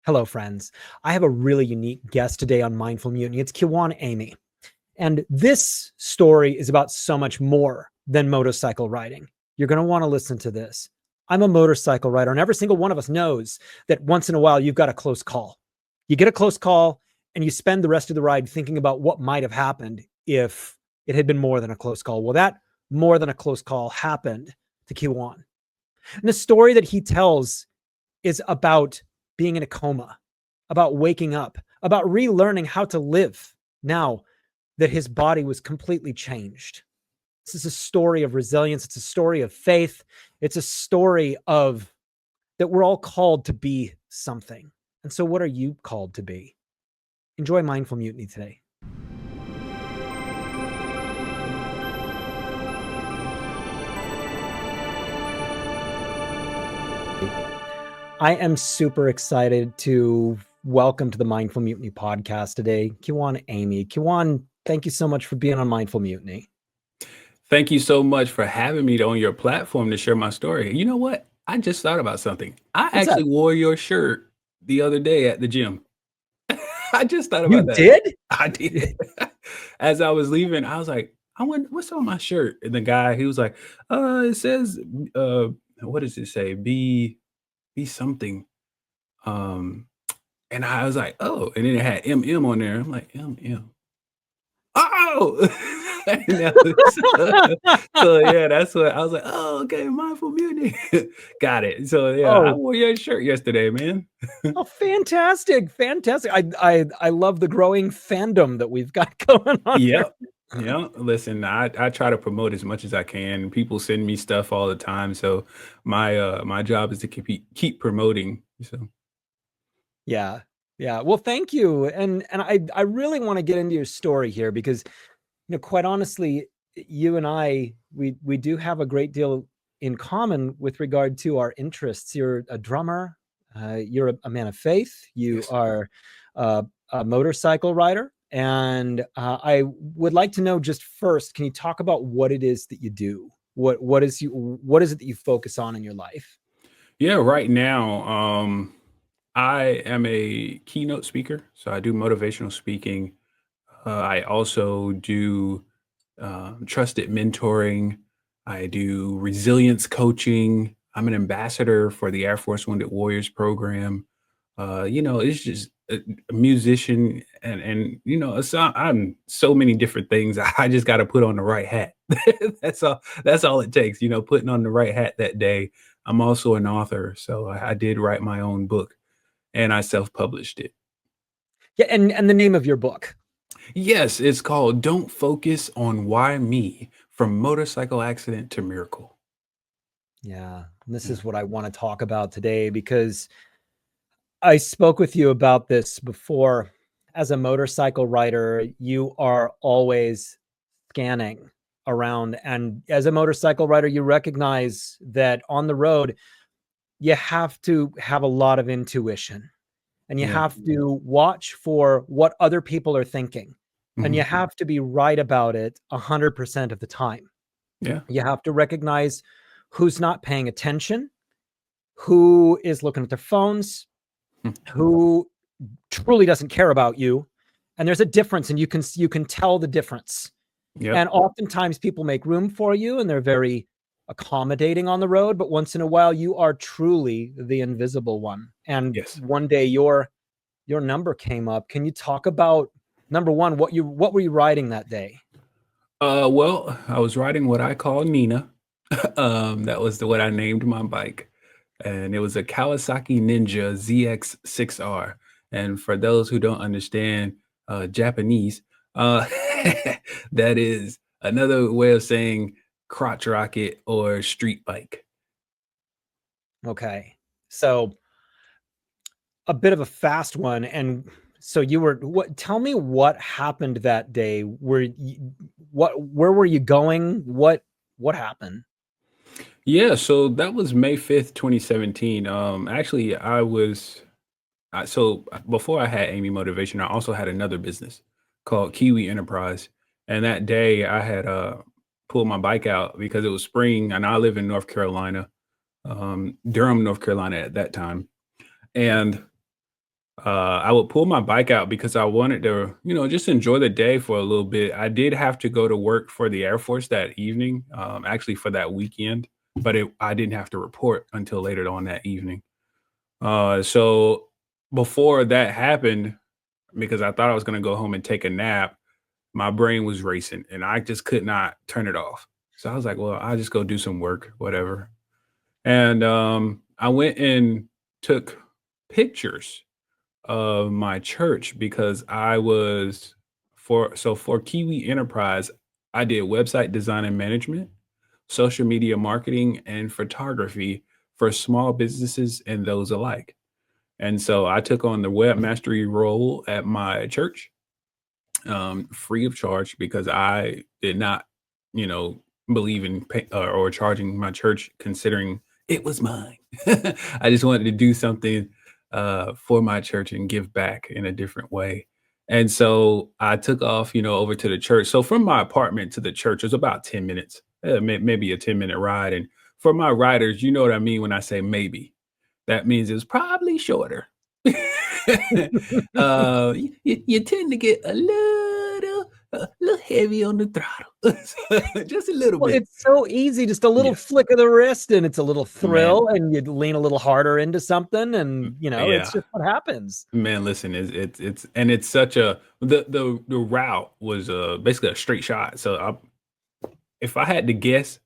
Hello, friends. I have a really unique guest today on Mindful Mutiny. It's Kijuan Amey. And this story is about so much more than motorcycle riding. You're going to want to listen to this. I'm a motorcycle rider, and every single one of us knows that once in a while you've got a close call. You get a close call, and you spend the rest of the ride thinking about what might have happened if it had been more than a close call. Well, that more than a close call happened to Kijuan. And the story that he tells is about being in a coma, about waking up, about relearning how to live now that his body was completely changed. This is a story of resilience. It's a story of faith. It's a story of that we're all called to be something. And so what are you called to be? Enjoy Mindful Mutiny today. I am super excited to welcome to the Mindful Mutiny podcast today, Kijuan Amey. Kijuan, thank you so much for being on Mindful Mutiny. Thank you so much for having me on your platform to share my story. You know what? I just thought about something. I What's that? actually wore your shirt the other day at the gym. I just thought You about that. did? I did. As I was leaving, I was like, I wonder what's on my shirt. And the guy, he was like, it says, what does it say? Be something. Um, and I was like, oh, and then it had MM on there. I'm like, MM. Oh, so yeah, that's what I was like. Oh, okay, mindful mutiny, got it. So yeah, I Oh, wore your shirt yesterday, man. oh, fantastic. Fantastic. I love the growing fandom that we've got going on here. Yep, yeah. Listen, I try to promote as much as I can. People send me stuff all the time, so my job is to keep promoting. So Yeah. Yeah. Well, thank you. And I really want to get into your story here because, quite honestly, you and we do have a great deal in common with regard to our interests. You're a drummer, you're a man of faith, you yes. are a motorcycle rider. And I would like to know just first, can you talk about what it is that you do? What is it that you focus on in your life? Yeah, right now, I am a keynote speaker, so I do motivational speaking. I also do trusted mentoring. I do resilience coaching. I'm an ambassador for the Air Force Wounded Warriors program. It's just a musician, and I'm so many different things. I just got to put on the right hat. That's all. That's all it takes. Putting on the right hat that day. I'm also an author, so I did write my own book, and I self-published it. Yeah, and the name of your book. Yes, it's called Don't Focus on Why Me, From Motorcycle Accident to Miracle. Yeah, and this Yeah. is what I want to talk about today because I spoke with you about this before. As a motorcycle rider, you are always scanning around. And as a motorcycle rider, you recognize that on the road, you have to have a lot of intuition and you Yeah. have to watch for what other people are thinking. And you Mhm. have to be right about it 100% of the time. Yeah. You have to recognize who's not paying attention, who is looking at their phones, Mm. who truly doesn't care about you. And there's a difference, and you can tell the difference. Yep. And oftentimes people make room for you and they're very accommodating on the road, but once in a while you are truly the invisible one. And Yes. one day your number came up. Can you talk about number one, what were you riding that day? Well, I was riding what I call Nina. That was what I named my bike. And it was a Kawasaki Ninja ZX6R. And for those who don't understand Japanese, uh, that is another way of saying crotch rocket or street bike. Okay. So a bit of a fast one. And so you were tell me what happened that day. Where were you going? What happened? Yeah, so that was May 5th, 2017. Actually, before I had Amy Motivation, I also had another business called Kiwi Enterprise. And that day I had pulled my bike out because it was spring and I live in North Carolina, Durham, North Carolina at that time. And I would pull my bike out because I wanted to, just enjoy the day for a little bit. I did have to go to work for the Air Force that evening, actually for that weekend, but I didn't have to report until later on that evening. So before that happened, because I thought I was going to go home and take a nap, my brain was racing and I just could not turn it off. So I was like, well, I'll just go do some work, whatever. And I went and took pictures of my church because I was for Kiwi Enterprise, I did website design and management, social media marketing, and photography for small businesses and those alike. And so I took on the web mastery role at my church, free of charge because I did not, you know, believe in or charging my church, considering it was mine. I just wanted to do something for my church and give back in a different way. And so I took off, over to the church. So from my apartment to the church was about 10 minutes, maybe a 10-minute ride. And for my riders, you know what I mean when I say maybe. That means it's probably shorter. You tend to get a little heavy on the throttle, just a little Well, bit. it's so easy, just a little Yeah, flick of the wrist, and it's a little man. thrill, and you lean a little harder into something, and it's Yeah, just what happens. man. Listen, it's such a the route was basically a straight shot. So if I had to guess,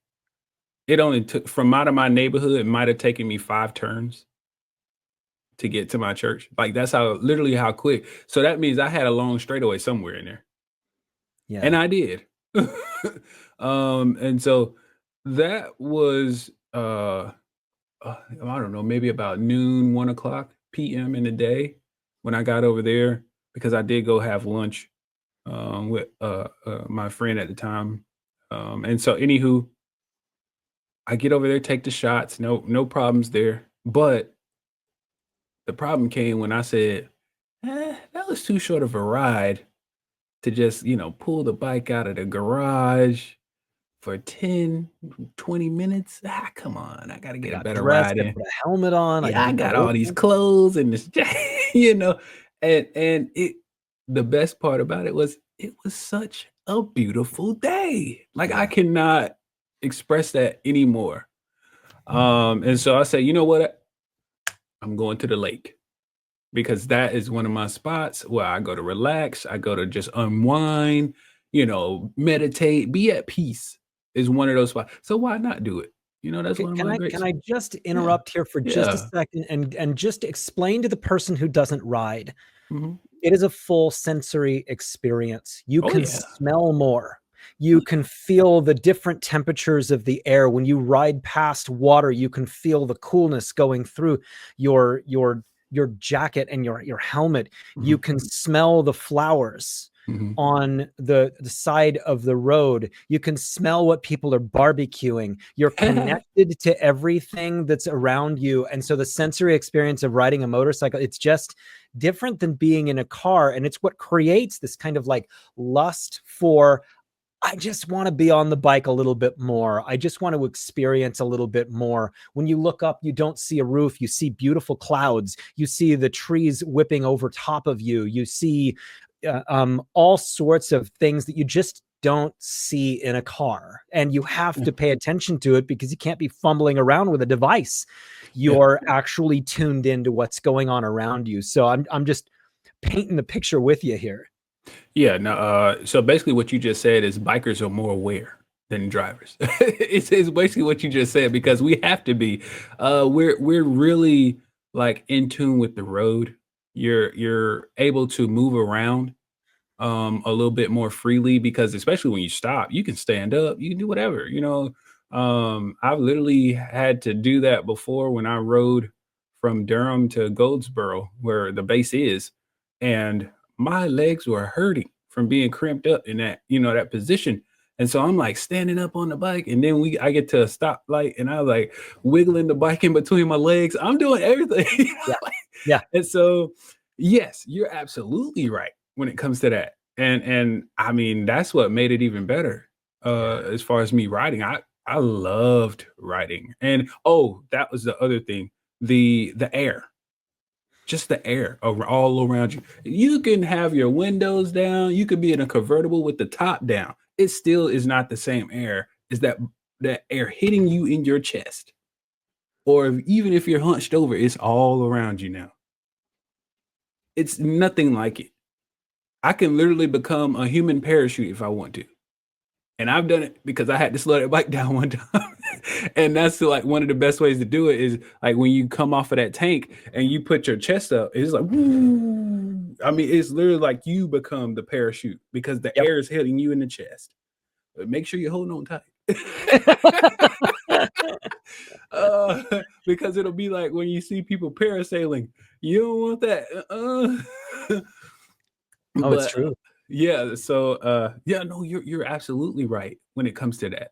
it only took from out of my neighborhood. It might have taken me 5 turns to get to my church. Like that's literally how quick. So that means I had a long straightaway somewhere in there. And Yeah. I did. And so that was, I don't know, maybe about noon, 1 o'clock PM in the day when I got over there because I did go have lunch with my friend at the time. And so, anywho, I get over there, take the shots, no problems there. But the problem came when I said, that was too short of a ride to just, pull the bike out of the garage for 10, 20 minutes. Come on, I gotta I get a got better dressed, ride I in. put a helmet on, I Yeah, I didn't got go all these looking. clothes and this, you know, and the best part about it was such a beautiful day. Like I Yeah. cannot express that anymore. And so I said, you know what? I'm going to the lake because that is one of my spots where I go to relax, I go to just unwind, meditate, be at peace is one of those spots. So why not do it? That's Okay, one of can my I great can I just yeah. interrupt here for just a Yeah. second and just explain to the person who doesn't ride? Mhm. It is a full sensory experience. You Oh can yeah. smell more. Oh You yeah. can feel the different temperatures of the air. When you ride past water, you can feel the coolness going through your jacket and your helmet. You Mhm. can smell the flowers Mhm. on the side of the road. You can smell what people are barbecuing. You're connected to everything that's around you. And so the sensory experience of riding a motorcycle, it's just different than being in a car. And it's what creates this kind of like lust for, I just want to be on the bike a little bit more. I just want to experience a little bit more. When you look up, you don't see a roof. You see beautiful clouds. You see the trees whipping over top of you. You see all sorts of things that you just don't see in a car. And you have Yeah. to pay attention to it because you can't be fumbling around with a device. Yeah. You're actually tuned into what's going on around you. So I'm just painting the picture with you here. Yeah, no, so basically what you just said is bikers are more aware than drivers. It's basically what you just said because we have to be. We're really like in tune with the road. You're able to move around a little bit more freely because especially when you stop, you can stand up, you can do whatever, I've literally had to do that before when I rode from Durham to Goldsboro, where the base is, and my legs were hurting from being cramped up in that position. And so I'm like standing up on the bike, and then I get to a stoplight, and I like wiggling the bike in between my legs. I'm doing everything. Yeah. Yeah. And so, yes, you're absolutely right when it comes to that. And I mean, that's what made it even better. Yeah. As far as me riding, I loved riding. And oh, that was the other thing. The air. just the air all around you. You can have your windows down. You could be in a convertible with the top down. It still is not the same air. Is that air hitting you in your chest? Or even if you're hunched over, it's all around you now. It's nothing like it. I can literally become a human parachute if I want to. And I've done it because I had to slow that bike down one time. And that's like one of the best ways to do it is like when you come off of that tank and you put your chest up, it's like, woo. I mean, it's literally like you become the parachute because the Yep. air is hitting you in the chest. But make sure you're holding on tight. Because it'll be like when you see people parasailing, you don't want that. Oh, it's But true. yeah, so yeah, no, you're absolutely right when it comes to that.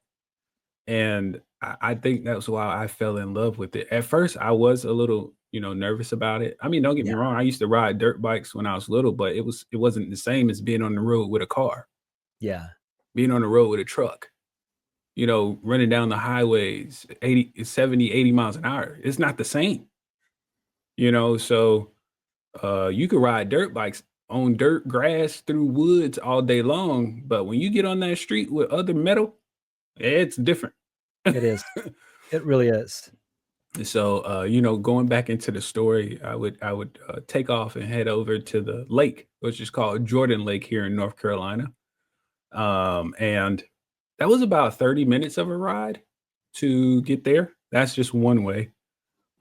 And I think that's why I fell in love with it. At first, I was a little, nervous about it. I mean, don't get me Yeah. wrong. I used to ride dirt bikes when I was little, but it wasn't the same as being on the road with a car, Yeah. being on the road with a truck, running down the highways 80, 70, 80 miles an hour. It's not the same, so you could ride dirt bikes on dirt, grass, through woods all day long, but when you get on that street with other metal, it's different. It is. It really is. So, going back into the story, I would take off and head over to the lake, which is called Jordan Lake here in North Carolina. And that was about 30 minutes of a ride to get there. That's just one way.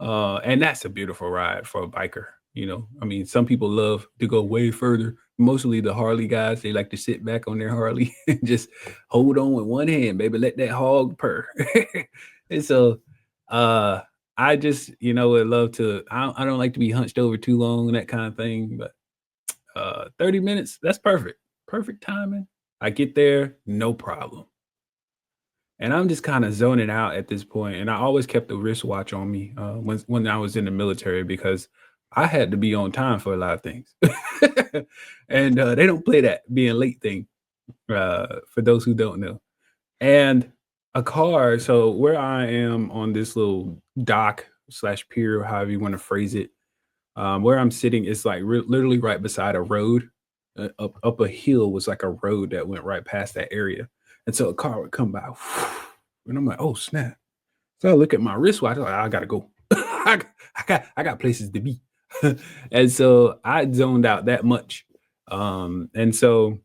And that's a beautiful ride for a biker. I mean, some people love to go way further. Mostly the Harley guys, they like to sit back on their Harley and just hold on with one hand, baby. Let that hog purr. And so, I just, would love to. I don't like to be hunched over too long and that kind of thing. But 30 minutes, that's perfect. Perfect timing. I get there, no problem. And I'm just kind of zoning out at this point. And I always kept a wristwatch on me when I was in the military because I had to be on time for a lot of things. And they don't play that being late thing for those who don't know. And a car, so where I am on this little dock slash pier, however you want to phrase it, where I'm sitting is like literally right beside a road. Up a hill was like a road that went right past that area. And so a car would come by, and I'm like, oh snap. So I look at my wristwatch, I'm like, I gotta go. I got places to be. And so I zoned out that much. And so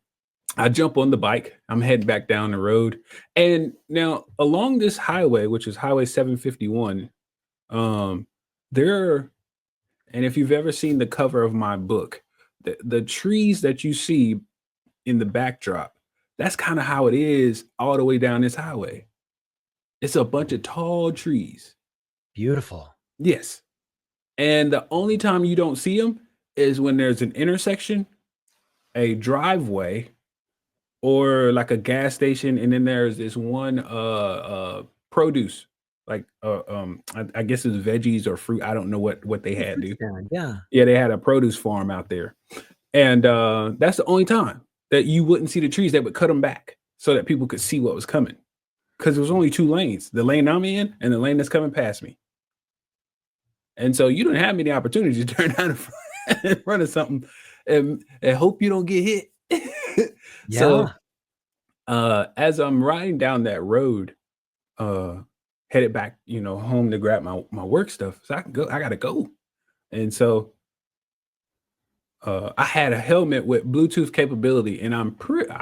I jump on the bike. I'm heading back down the road. And now along this highway, which is Highway 751, um, there and if you've ever seen the cover of my book, the trees that you see in the backdrop, that's kind of how it is all the way down this highway. It's a bunch of tall trees. Beautiful. Yes. And the only time you don't see them is when there's an intersection, a driveway, or like a gas station, and then there's this one produce, like I guess it's veggies or fruit. I don't know what they The had, fruit dude. stand. Yeah. Yeah, they had a produce farm out there. And that's the only time that you wouldn't see the trees. They would cut them back so that people could see what was coming. Because there was only two lanes, the lane I'm in and the lane that's coming past me. And so you don't have many opportunities to turn down in front of something and hope you don't get hit. So Yeah. as I'm riding down that road, headed back, home to grab my work stuff, so I gotta go. And so I had a helmet with Bluetooth capability, and I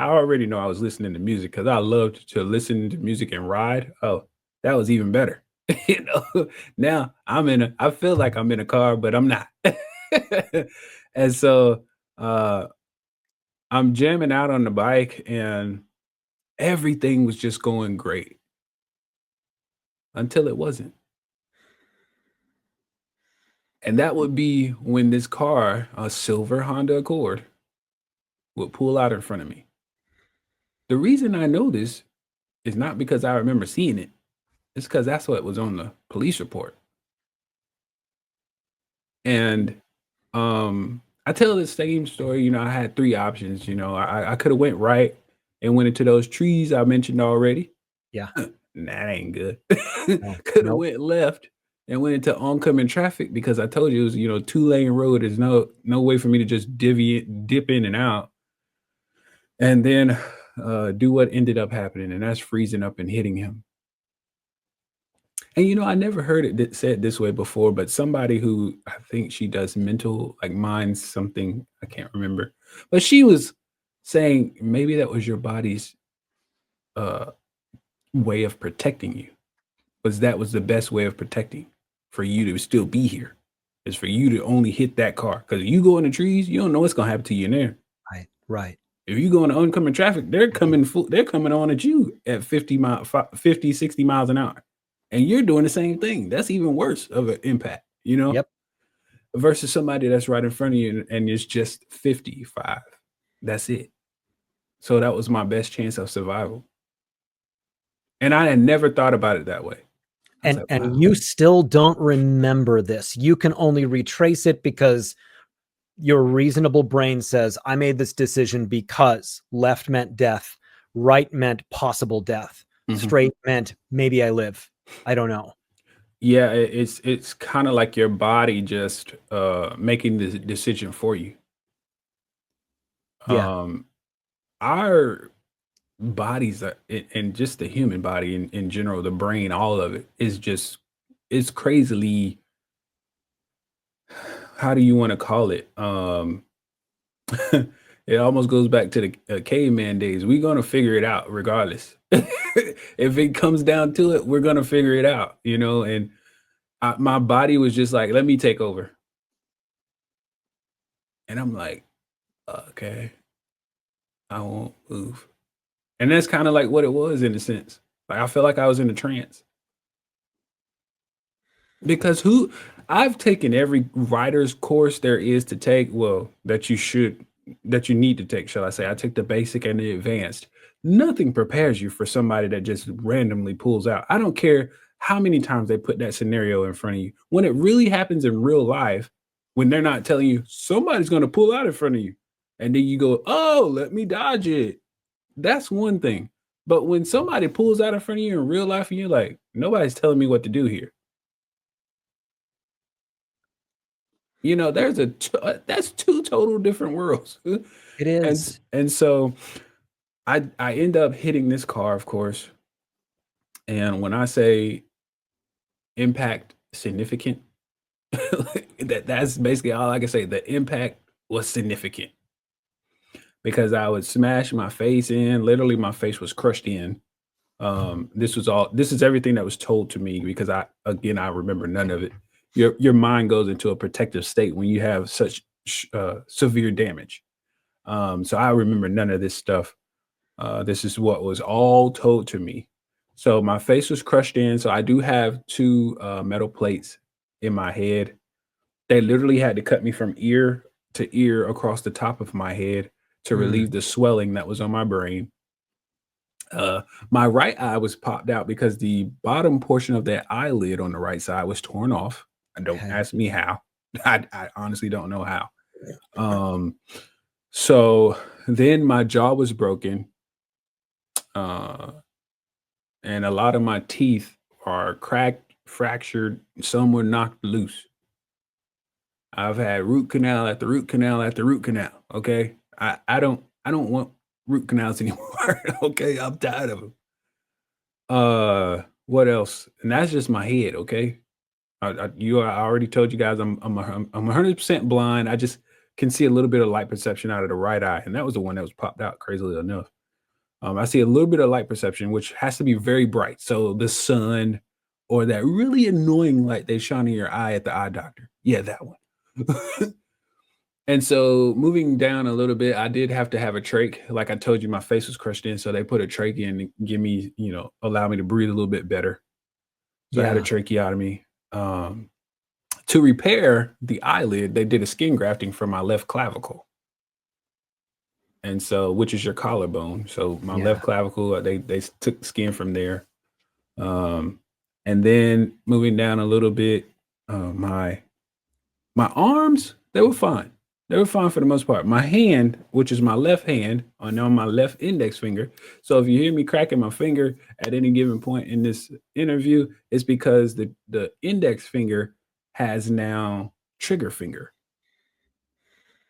already know I was listening to music because I loved to listen to music and ride. Oh, that was even better. Now I feel like I'm in a car, but I'm not. And so I'm jamming out on the bike, and everything was just going great until it wasn't. And that would be when this car, a silver Honda Accord, would pull out in front of me. The reason I know this is not because I remember seeing it. It's because that's what was on the police report. And I tell the same story. I had three options. I could have went right and went into those trees I mentioned already. Yeah. That ain't good. No. Could have Nope. went left and went into oncoming traffic because I told you it was, 2-lane road. There's no way for me to just dip in and out. And then do what ended up happening, and that's freezing up and hitting him. And I never heard it said this way before, but somebody who I think she does mental, like mind something, I can't remember, but she was saying maybe that was your body's uh, way of protecting you. That was the best way of protecting for you to still be here, is for you to only hit that car. Because if you go in the trees, you don't know what's gonna happen to you in there. Right. Right. If you go in the oncoming traffic, they're coming on at you at 50, 60 miles an hour. And you're doing the same thing. That's even worse of an impact, Yep. versus somebody that's right in front of you and it's just 55. That's it. So that was my best chance of survival. And I had never thought about it that way. And Like, wow. you still don't remember this. You can only retrace it because your reasonable brain says, I made this decision because left meant death, right meant possible death, straight meant maybe I live. I don't know. Yeah, it's kind of like your body just making the decision for you. Yeah. Our bodies are, and just the human body in general, the brain, all of it is just, it's crazily, how do you want to call it? It almost goes back to the caveman days. We're gonna figure it out regardless. If it comes down to it, we're gonna figure it out, and my body was just like, let me take over. And I'm like, okay, I won't move. And that's kind of like what it was in a sense. Like I felt like I was in a trance. Because I've taken every writer's course there is to take, well, that you need to take, shall I say. I took the basic and the advanced. Nothing prepares you for somebody that just randomly pulls out. I don't care how many times they put that scenario in front of you. When it really happens in real life, when they're not telling you somebody's going to pull out in front of you, and then you go, oh, let me dodge it. That's one thing. But when somebody pulls out in front of you in real life and you're like, nobody's telling me what to do here. That's two total different worlds. It And is. and so I end up hitting this car, of course. And when I say impact significant, that's basically all I can say. The impact was significant because I would smash my face in. Literally, my face was crushed in. This is everything that was told to me because I remember none of it. Your mind goes into a protective state when you have such severe damage. So I remember none of this stuff. This is what was all told to me. So my face was crushed in. So I do have two metal plates in my head. They literally had to cut me from ear to ear across the top of my head to relieve the swelling that was on my brain. My right eye was popped out because the bottom portion of that eyelid on the right side was torn off. And don't Okay. ask me how. I honestly don't know how. So then my jaw was broken. And a lot of my teeth are cracked, fractured. Some were knocked loose. I've had root canal after root canal after root canal. Okay. I don't want root canals anymore. Okay. I'm tired of them. What else? And that's just my head. Okay. I already told you guys I'm 100% blind. I just can see a little bit of light perception out of the right eye, and that was the one that was popped out. Crazily enough, I see a little bit of light perception, which has to be very bright. So the sun, or that really annoying light they shine in your eye at the eye doctor. Yeah, that one. And so moving down a little bit, I did have to have a trach. Like I told you, my face was crushed in, so they put a trach in to give me, allow me to breathe a little bit better. So I had a Yeah. tracheotomy. To repair the eyelid, they did a skin grafting for my left clavicle. And so, which is your collarbone. So my left clavicle, they took skin from there. And then moving down a little bit, my arms, they were fine. They were fine for the most part. My hand, which is my left hand, on my left index finger. So if you hear me cracking my finger at any given point in this interview, it's because the index finger has now trigger finger.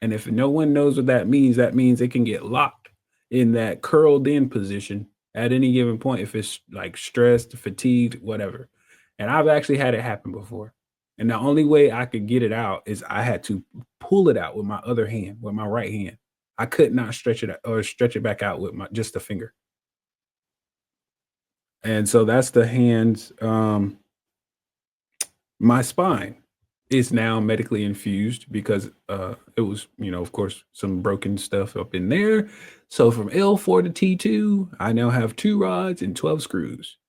And if no one knows what that means it can get locked in that curled in position at any given point if it's like stressed, fatigued, whatever. And I've actually had it happen before. And the only way I could get it out is I had to pull it out with my other hand, with my right hand. I could not stretch it or stretch it back out with my just the finger. And so that's the hands. My spine is now medically infused because it was, of course, some broken stuff up in there. So from L4 to T2, I now have 2 rods and 12 screws.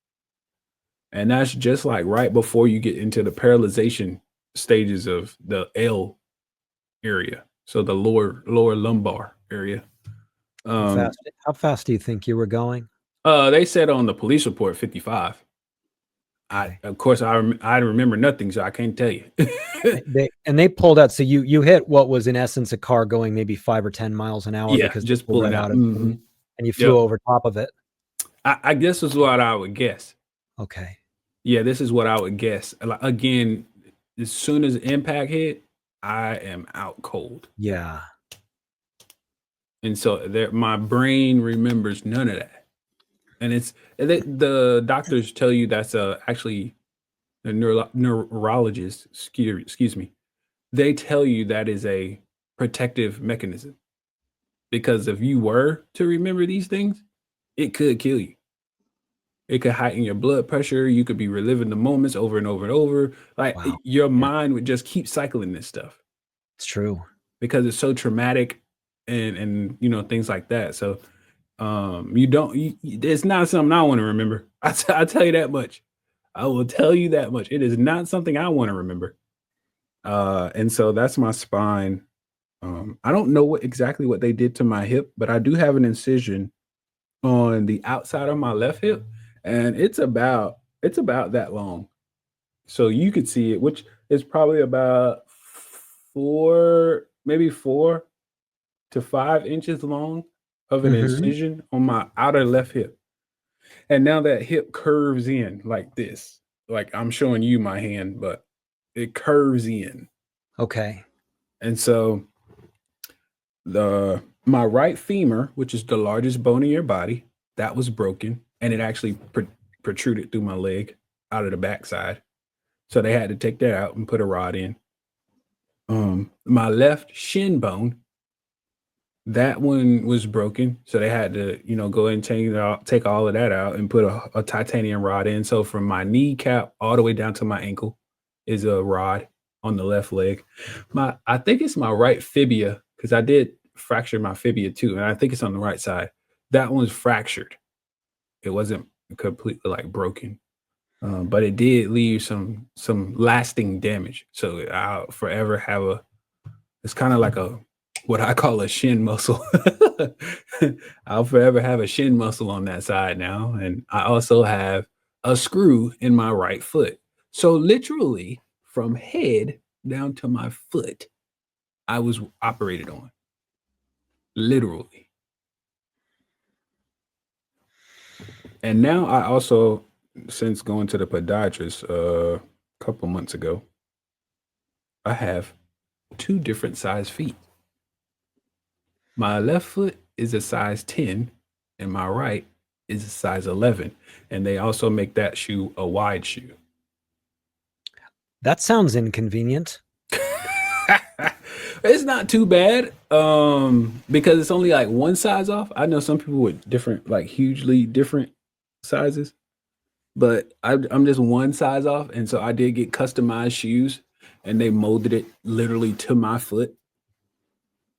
And that's just like right before you get into the paralyzation stages of the L area. So the lower lumbar area. How fast do you think you were going? They said on the police report 55. Okay. Of course, I remember nothing, so I can't tell you. They pulled out. So you hit what was in essence a car going maybe 5 or 10 miles an hour, Yeah, because just pulling out. Mm-hmm. And you flew over top of it. I guess is what I would guess. Okay. Yeah, this is what I would guess. Again, as soon as impact hit, I am out cold. Yeah. And so my brain remembers none of that. And the doctors tell you that's actually a neurologist, excuse me. They tell you that is a protective mechanism. Because if you were to remember these things, it could kill you. It could heighten your blood pressure. You could be reliving the moments over and over and over. Like your mind would just keep cycling this stuff. It's true. Because it's so traumatic and things like that. So it's not something I want to remember. I'll tell you that much. I will tell you that much. It is not something I want to remember. And so that's my spine. I don't know exactly what they did to my hip, but I do have an incision on the outside of my left hip, and it's about that long. So you could see it, which is probably about 4 to 5 inches long of an incision on my outer left hip. And now that hip curves in like this. Like I'm showing you my hand, but it curves in. Okay. And so my right femur, which is the largest bone in your body, that was broken, and it actually protruded through my leg out of the backside. So they had to take that out and put a rod in. My left shin bone, that one was broken, so they had to, go and take all of that out and put a titanium rod in. So from my kneecap all the way down to my ankle is a rod on the left leg. I think it's my right fibia, because I did fracture my fibia too, and I think it's on the right side. That one's fractured. It wasn't completely like broken, but it did leave some lasting damage. So I'll forever have it's kind of like what I call a shin muscle. I'll forever have a shin muscle on that side now. And I also have a screw in my right foot. So literally from head down to my foot, I was operated on. Literally. And now I also, since going to the podiatrist a couple months ago, I have 2 different size feet. My left foot is a size 10 and my right is a size 11. And they also make that shoe a wide shoe. That sounds inconvenient. It's not too bad because it's only like one size off. I know some people with different, like hugely different sizes, but I'm just one size off. And so I did get customized shoes and they molded it literally to my foot.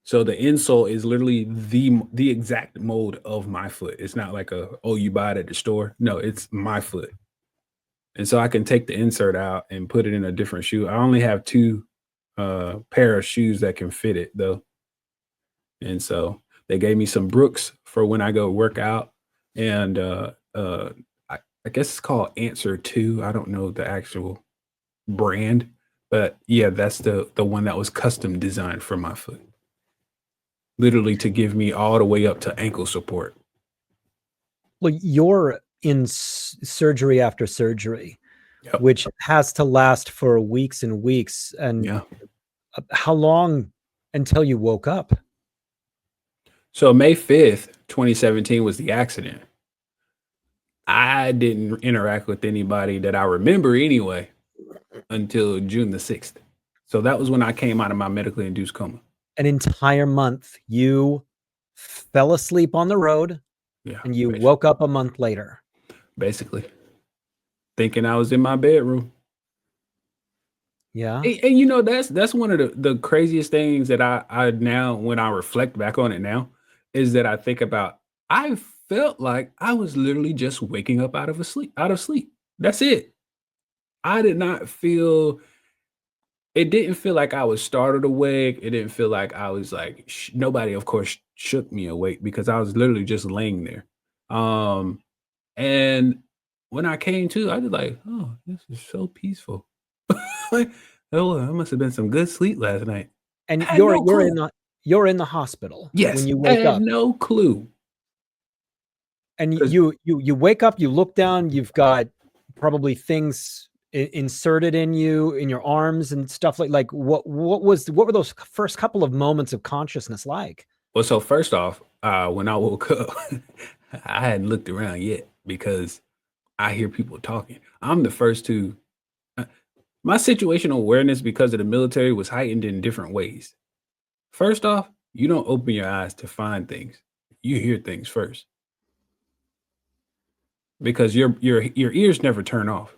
So the insole is literally the exact mold of my foot. It's not like you buy it at the store. No, it's my foot. And so I can take the insert out and put it in a different shoe. I only have 2 pair of shoes that can fit it though. And so they gave me some Brooks for when I go work out. And I guess it's called Answer 2. I don't know the actual brand, but yeah, that's the one that was custom designed for my foot. literally to give me all the way up to ankle support. Well, you're in surgery after surgery, Yep. which has to last for weeks and weeks. And Yeah. how long until you woke up? So May 5th, 2017 was the accident. I didn't interact with anybody that I remember anyway until June the 6th. So that was when I came out of my medically induced coma. An entire month you fell asleep on the road, Yeah. and you woke up a month later. Basically. Thinking I was in my bedroom. Yeah. And you know, that's one of the craziest things that I now, when I reflect back on it now, is that I think about, I felt like I was literally just waking up out of sleep. That's it. I did not feel, it didn't feel like I was startled awake. It didn't feel like I was like, nobody, of course, shook me awake because I was literally just laying there. Um, and when I came to, I was like, oh, this is so peaceful. Like, oh, well, that must have been some good sleep last night. And I had no clue. you're in the hospital when Yes, you I wake had up. no clue. And 'Cause you wake up, you look down, you've got probably things inserted in you, in your arms and stuff. Like what were those first couple of moments of consciousness like? well, so first off, when I woke up, I hadn't looked around yet because I hear people talking. I'm the first to my situational awareness because of the military was heightened in different ways. First off, you don't open your eyes to find things. You hear things first because your ears never turn off.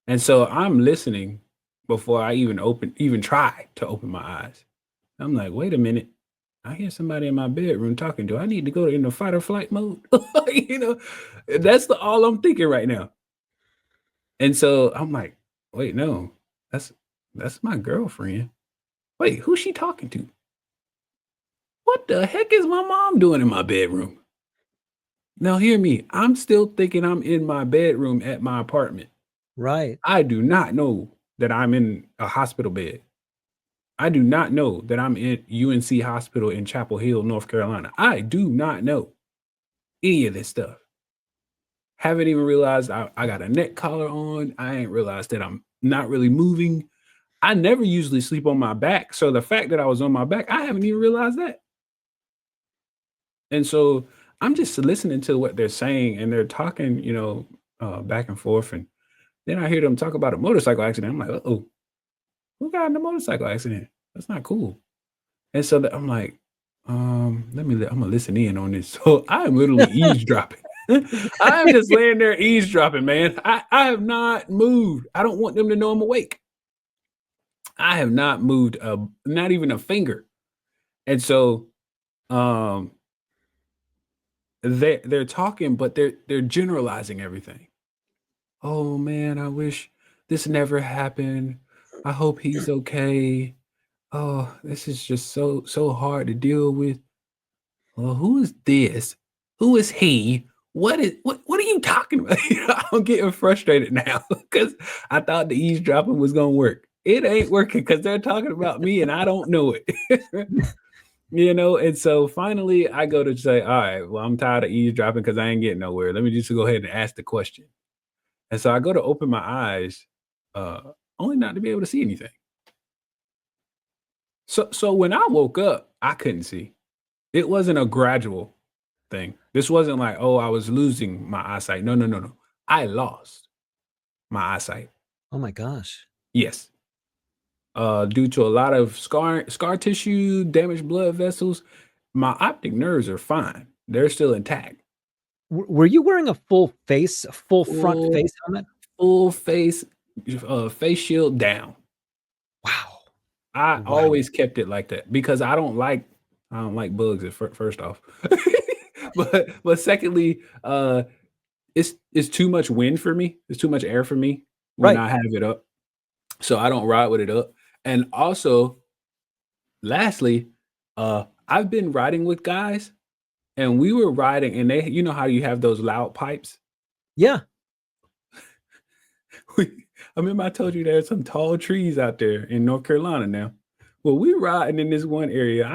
And so I'm listening before I even try to open my eyes. I'm like, wait a minute. I hear somebody in my bedroom talking. Do I need to go into fight or flight mode? You know, that's all I'm thinking right now. And so I'm like, wait, no, that's that's my girlfriend. Wait, who's she talking to? What the heck is my mom doing in my bedroom? Now hear me. I'm still thinking I'm in my bedroom at my apartment. Right. I do not know that I'm in a hospital bed. I do not know that I'm in UNC Hospital in Chapel Hill, North Carolina. I do not know any of this stuff. Haven't even realized I got a neck collar on. I ain't realized that I'm not really moving. I never usually sleep on my back. So the fact that I was on my back, I haven't even realized that. And so I'm just listening to what they're saying and they're talking, back and forth. And then I hear them talk about a motorcycle accident. I'm like, uh-oh, who got in a motorcycle accident? That's not cool. And so I'm like, I'm gonna listen in on this. So I'm literally eavesdropping. I'm just laying there eavesdropping, man. I have not moved. I don't want them to know I'm awake. I have not moved, not even a finger. And so, um, they're talking, but they're generalizing everything. Oh man, I wish this never happened. I hope he's okay. Oh, this is just so hard to deal with. Well, who is this? Who is he? What are you talking about? I'm getting frustrated now because I thought the eavesdropping was gonna work. It ain't working because they're talking about me and I don't know it. And so finally I go to say, all right, well, I'm tired of eavesdropping because I ain't getting nowhere. Let me just go ahead and ask the question. And so I go to open my eyes, uh, only not to be able to see anything. So when I woke up, I couldn't see. It wasn't a gradual thing. This wasn't like, oh, I was losing my eyesight. No, no, no, no. I lost my eyesight. Oh my gosh. Yes. Due to a lot of scar tissue, damaged blood vessels, my optic nerves are fine. They're still intact. Were you wearing a full front Full, face helmet? full face, face shield down. Wow. I Wow. always kept it like that because I don't like bugs at first off. But secondly, it's too much wind for me. It's too much air for me when Right. I have it up. So I don't ride with it up. And also, lastly, I've been riding with guys and we were riding and they, you know how you have those loud pipes? Yeah. I remember I told you there's some tall trees out there in North Carolina now. Well, we riding in this one area.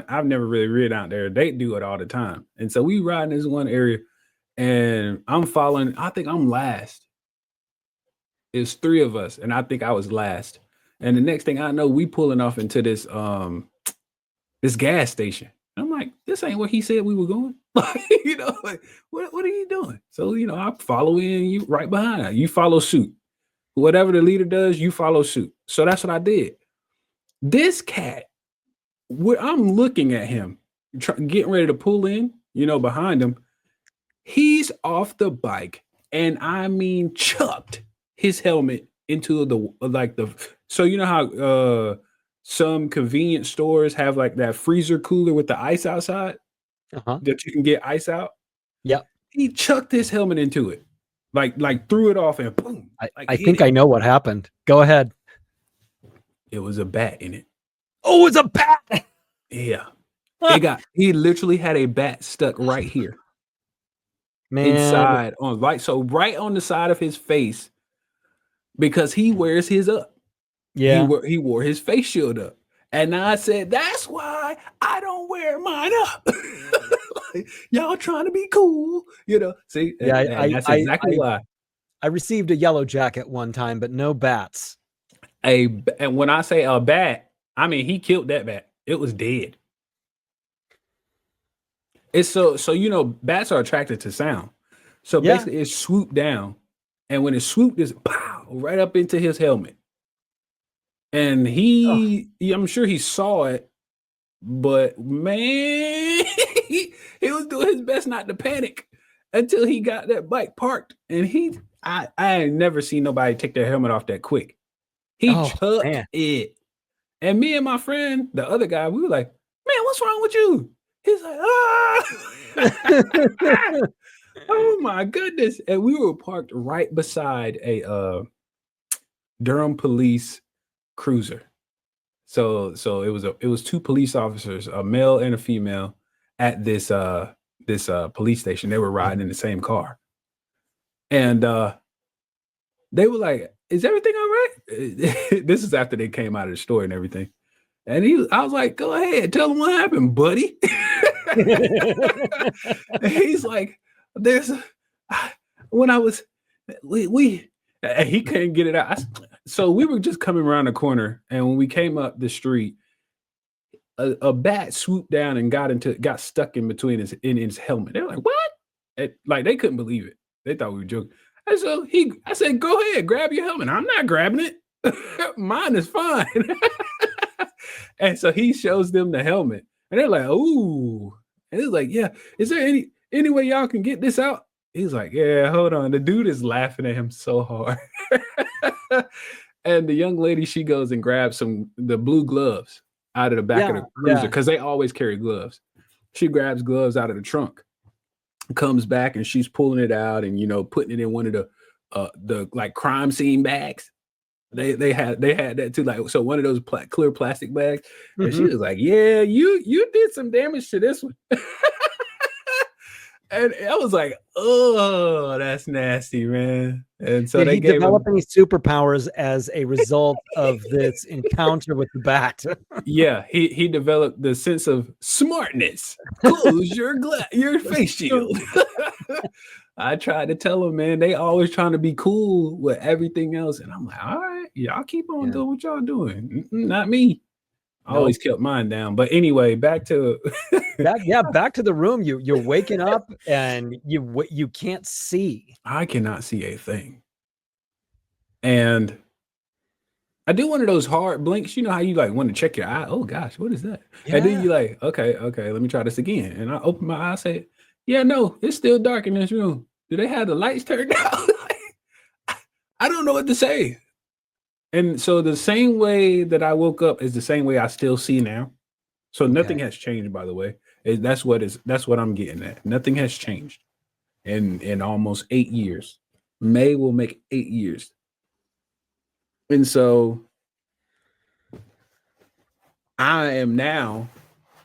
I've never really ridden out there. They do it all the time. And so we ride in this one area and I'm following, I think I'm last. It's three of us, and I think I was last. And the next thing I know, we pulling off into this gas station. I'm like, this ain't where he said we were going. Like, like what are you doing? So, I follow in, you right behind. You follow suit. Whatever the leader does, you follow suit. So that's what I did. This cat, I'm looking at him, getting ready to pull in, behind him. He's off the bike, and I mean chucked his helmet into so you know how some convenience stores have like that freezer cooler with the ice outside that you can get ice out. Yep. He chucked his helmet into it, like threw it off and boom. I think I know what happened. Go ahead. It was a bat in it. Oh, it's a bat. Yeah. He literally had a bat stuck right here. Man. Inside right on the side of his face, because he wears his up. Yeah. He wore his face shield up. And I said, that's why I don't wear mine up. Like, y'all trying to be cool, See, yeah, that's exactly why. I received a yellow jacket one time, but no bats. And when I say a bat, I mean he killed that bat. It was dead. It's so bats are attracted to sound. So basically it swooped down, and when it swooped, this pow right up into his helmet. And I'm sure he saw it, but man, he was doing his best not to panic until he got that bike parked. And I ain't never seen nobody take their helmet off that quick. He chucked it. And me and my friend, the other guy, we were like, man, what's wrong with you? He's like, oh my goodness. And we were parked right beside a Durham police cruiser. So it was two police officers, a male and a female, at this police station. They were riding in the same car. And they were like, is everything all right? This is after they came out of the store and everything. And I was like, go ahead, tell them what happened, buddy. And he's like, when I was, he couldn't get it out. So we were just coming around the corner, and when we came up the street, a bat swooped down and got stuck in between his helmet. They were like, what? Like they couldn't believe it. They thought we were joking. And so I said, go ahead, grab your helmet. I'm not grabbing it. Mine is fine. And so he shows them the helmet, and they're like, ooh. And it's like, yeah, is there any way y'all can get this out? He's like, yeah, hold on. The dude is laughing at him so hard. And the young lady, she goes and grabs the blue gloves out of the back of the cruiser, because they always carry gloves. She grabs gloves out of the trunk, comes back, and she's pulling it out and putting it in one of the like crime scene bags. They had that too, like, so one of those clear plastic bags. Mm-hmm. And she was like, yeah, you did some damage to this one. And I was like, oh, that's nasty, man. And so did he develop any superpowers as a result of this encounter with the bat? Yeah, he developed the sense of smartness. Close your face shield. I tried to tell him, man, they always trying to be cool with everything else. And I'm like, all right, y'all keep on doing what y'all doing. Not me. I always kept mine down. But anyway, back to back to the room. You're waking up and you can't see. I cannot see a thing. And I do one of those hard blinks. You know how you like want to check your eye? Oh gosh, what is that? Yeah. And then you like, okay, let me try this again. And I open my eye, say, yeah, no, it's still dark in this room. Do they have the lights turned out? I don't know what to say. And so the same way that I woke up is the same way I still see now. So nothing has changed, by the way. That's what I'm getting at. Nothing has changed in almost 8 years. May will make 8 years. And so I am now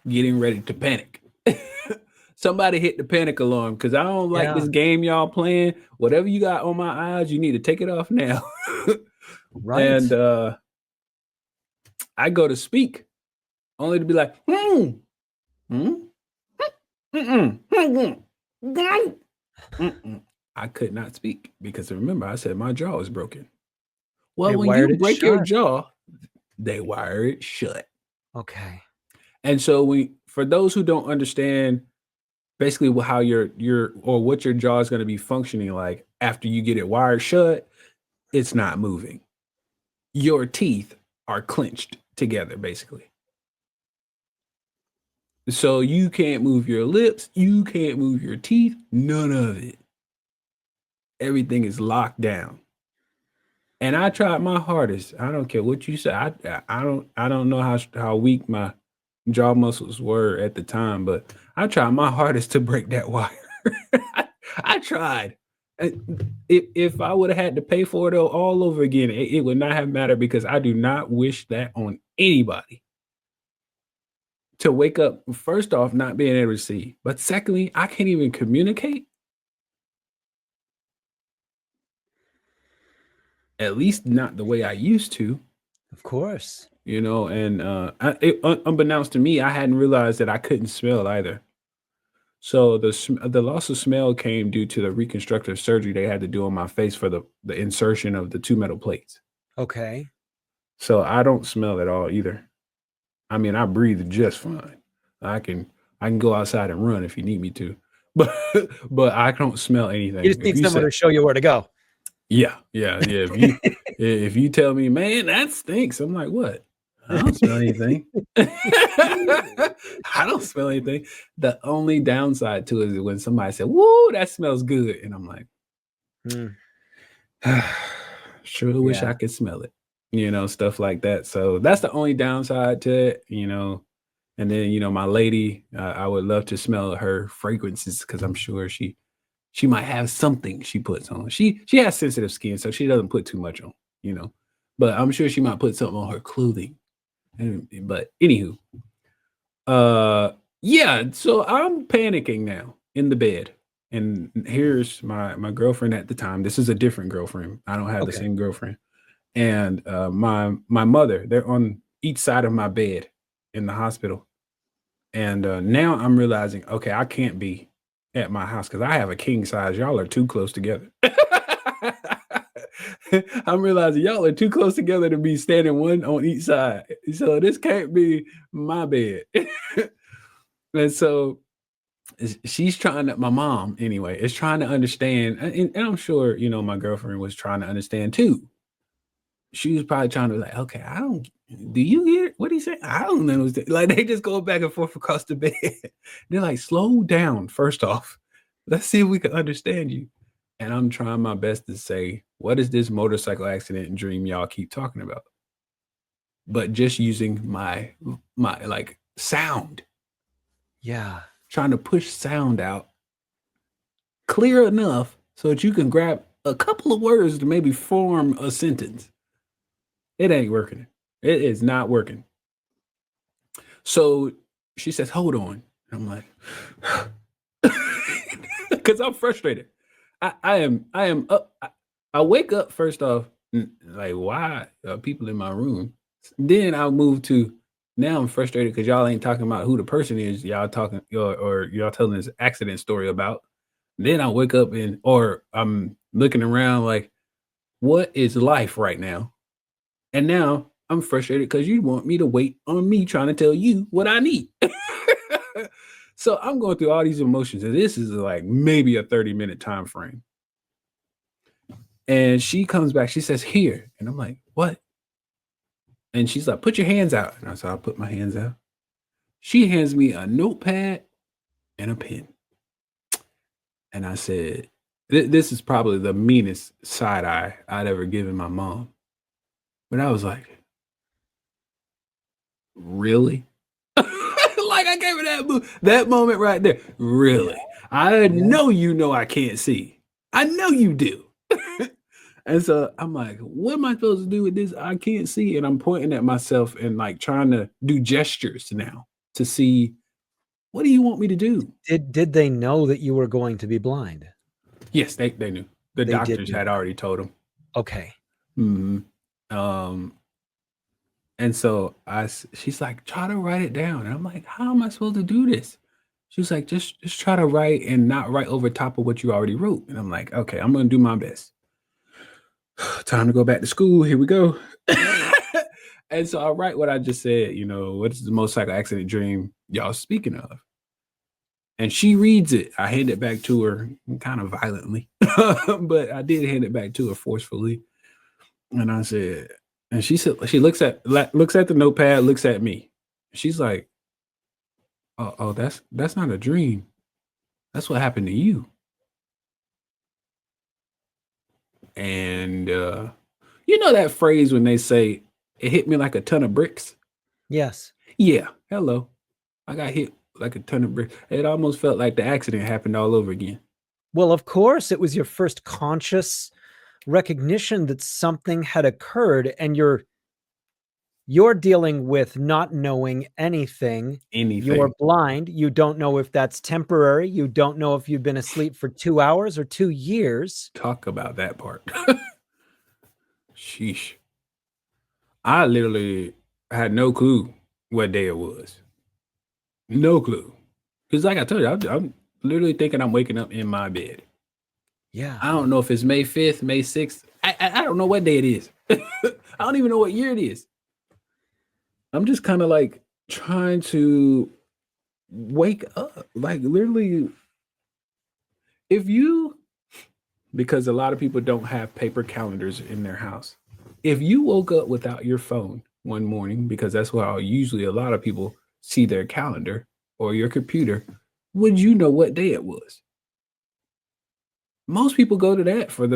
getting ready to panic. Somebody hit the panic alarm, because I don't like this game y'all playing. Whatever you got on my eyes, you need to take it off now. Right. And I go to speak, only to be like, Mm? Mm-mm. Mm-mm. Mm-mm. I could not speak because remember, I said my jaw is broken. Well, They when you wired it break your shut. jaw, they wire it shut. Okay. And so for those who don't understand basically how your or what your jaw is going to be functioning like after you get it wired shut, it's not moving. Your teeth are clenched together, basically. So you can't move your lips, you can't move your teeth, none of it. Everything is locked down. And I tried my hardest. I don't care what you say. I don't know how weak my jaw muscles were at the time, but I tried my hardest to break that wire. I tried. If I would have had to pay for it all over again, it would not have mattered because I do not wish that on anybody. To wake up, first off, not being able to see, but secondly, I can't even communicate. At least not the way I used to. Of course. And unbeknownst to me, I hadn't realized that I couldn't smell either. So the loss of smell came due to the reconstructive surgery they had to do on my face for the insertion of the two metal plates. Okay. So I don't smell at all either. I mean, I breathe just fine. I can go outside and run if you need me to, but I don't smell anything. You just need someone to show you where to go. Yeah. If you tell me, man, that stinks, I'm like, what? I don't smell anything. I don't smell anything. The only downside to it is when somebody said, "Woo, that smells good," and I'm like, sure wish I could smell it. Stuff like that. So that's the only downside to it. And then my lady, I would love to smell her fragrances because I'm sure she might have something she puts on. She has sensitive skin, so she doesn't put too much on. But I'm sure she might put something on her clothing. But anywho, yeah. So I'm panicking now in the bed, and here's my girlfriend at the time. This is a different girlfriend. I don't have the same girlfriend. And my mother. They're on each side of my bed in the hospital. And now I'm realizing, okay, I can't be at my house because I have a king size. Y'all are too close together. I'm realizing y'all are too close together to be standing one on each side. So this can't be my bed. And so she's trying to, my mom anyway, is trying to understand. And I'm sure, my girlfriend was trying to understand too. She was probably trying to like, okay, do you hear what he said? I don't understand. Like they just go back and forth across the bed. They're like, slow down. First off, let's see if we can understand you. And I'm trying my best to say, what is this motorcycle accident and dream y'all keep talking about? But just using my like sound. Yeah. Trying to push sound out clear enough so that you can grab a couple of words to maybe form a sentence. It ain't working. It is not working. So she says, hold on. I'm like, because I'm frustrated. I am up. I wake up first off, like, why are people in my room? Then I'll move to, now I'm frustrated because y'all ain't talking about who the person is. Y'all talking or y'all telling this accident story about. Then I wake up or I'm looking around like, what is life right now? And now I'm frustrated because you want me to wait on me trying to tell you what I need. So I'm going through all these emotions, and this is like maybe a 30-minute time frame. And she comes back, she says, here. And I'm like, what? And she's like, put your hands out. And I said, I'll put my hands out. She hands me a notepad and a pen. And I said, this is probably the meanest side eye I'd ever given my mom. But I was like, really? Like I gave her that moment right there. Really? I know I can't see. I know you do. And so I'm like, what am I supposed to do with this? I can't see. And I'm pointing at myself and like trying to do gestures now to see, what do you want me to do? Did they know that you were going to be blind? Yes, they knew. The doctors had already told them. Okay. Mm-hmm. And so she's like, try to write it down. And I'm like, how am I supposed to do this? She's like, just try to write and not write over top of what you already wrote. And I'm like, okay, I'm gonna do my best. Time to go back to school. Here we go. And so I write what I just said, what is the motorcycle accident dream y'all speaking of? And she reads it. I hand it back to her kind of violently, but I did hand it back to her forcefully. And I said, and she said, she looks at the notepad, looks at me. She's like, oh, that's not a dream. That's what happened to you. And you know that phrase when they say it hit me like a ton of bricks? Yes. Yeah. Hello. I got hit like a ton of bricks. It almost felt like the accident happened all over again. Well, of course, it was your first conscious recognition that something had occurred, and you're dealing with not knowing anything. You're blind. You don't know if that's temporary. You don't know if you've been asleep for 2 hours or 2 years. Talk about that part. Sheesh. I literally had no clue what day it was. No clue. Because like I told you, I'm literally thinking I'm waking up in my bed. Yeah. I don't know if it's May 5th, May 6th. I don't know what day it is. I don't even know what year it is. I'm just kind of like trying to wake up. Like literally, because a lot of people don't have paper calendars in their house. If you woke up without your phone one morning, because that's how usually a lot of people see their calendar or your computer, would you know what day it was? Most people go to that for it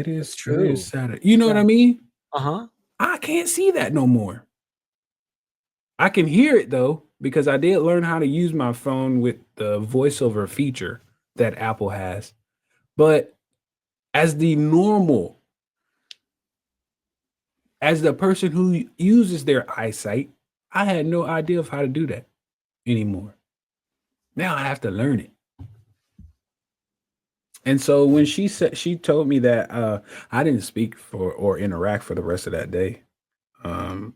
is true. It is Saturday. You know what I mean? Uh-huh. I can't see that no more. I can hear it though, because I did learn how to use my phone with the voiceover feature that Apple has. But as the person who uses their eyesight, I had no idea of how to do that anymore. Now I have to learn it. And so when she told me that I didn't speak or interact for the rest of that day.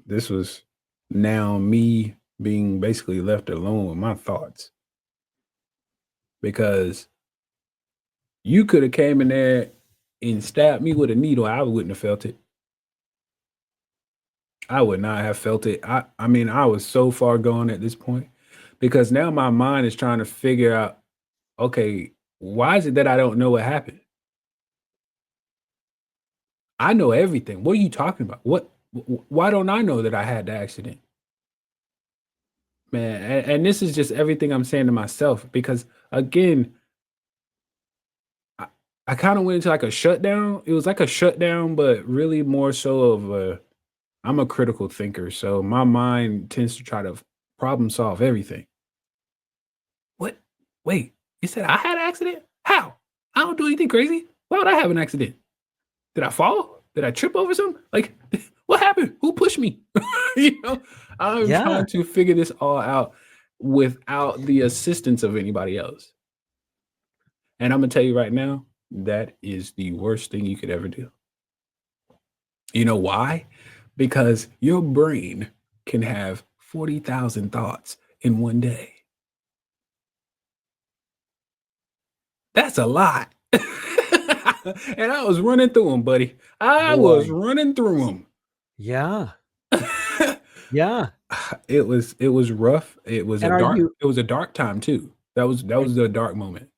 This was now me being basically left alone with my thoughts. Because you could have came in there and stabbed me with a needle. I wouldn't have felt it. I would not have felt it. I mean, I was so far gone at this point because now my mind is trying to figure out, okay, why is it that I don't know what happened? I know everything. What are you talking about? Why don't I know that I had the accident? Man, and this is just everything I'm saying to myself because again, I kind of went into like a shutdown. It was like a shutdown, but really more so of I'm a critical thinker, so my mind tends to try to problem solve everything. What? Wait, you said I had an accident? How? I don't do anything crazy. Why would I have an accident? Did I fall? Did I trip over something? Like, what happened? Who pushed me? I'm trying to figure this all out without the assistance of anybody else. And I'm gonna tell you right now, that is the worst thing you could ever do. You know why? Because your brain can have 40,000 thoughts in one day. That's a lot. And I was running through them, buddy. I was running through them. Yeah. Yeah. It was rough. It was a dark time too. That was the dark moment.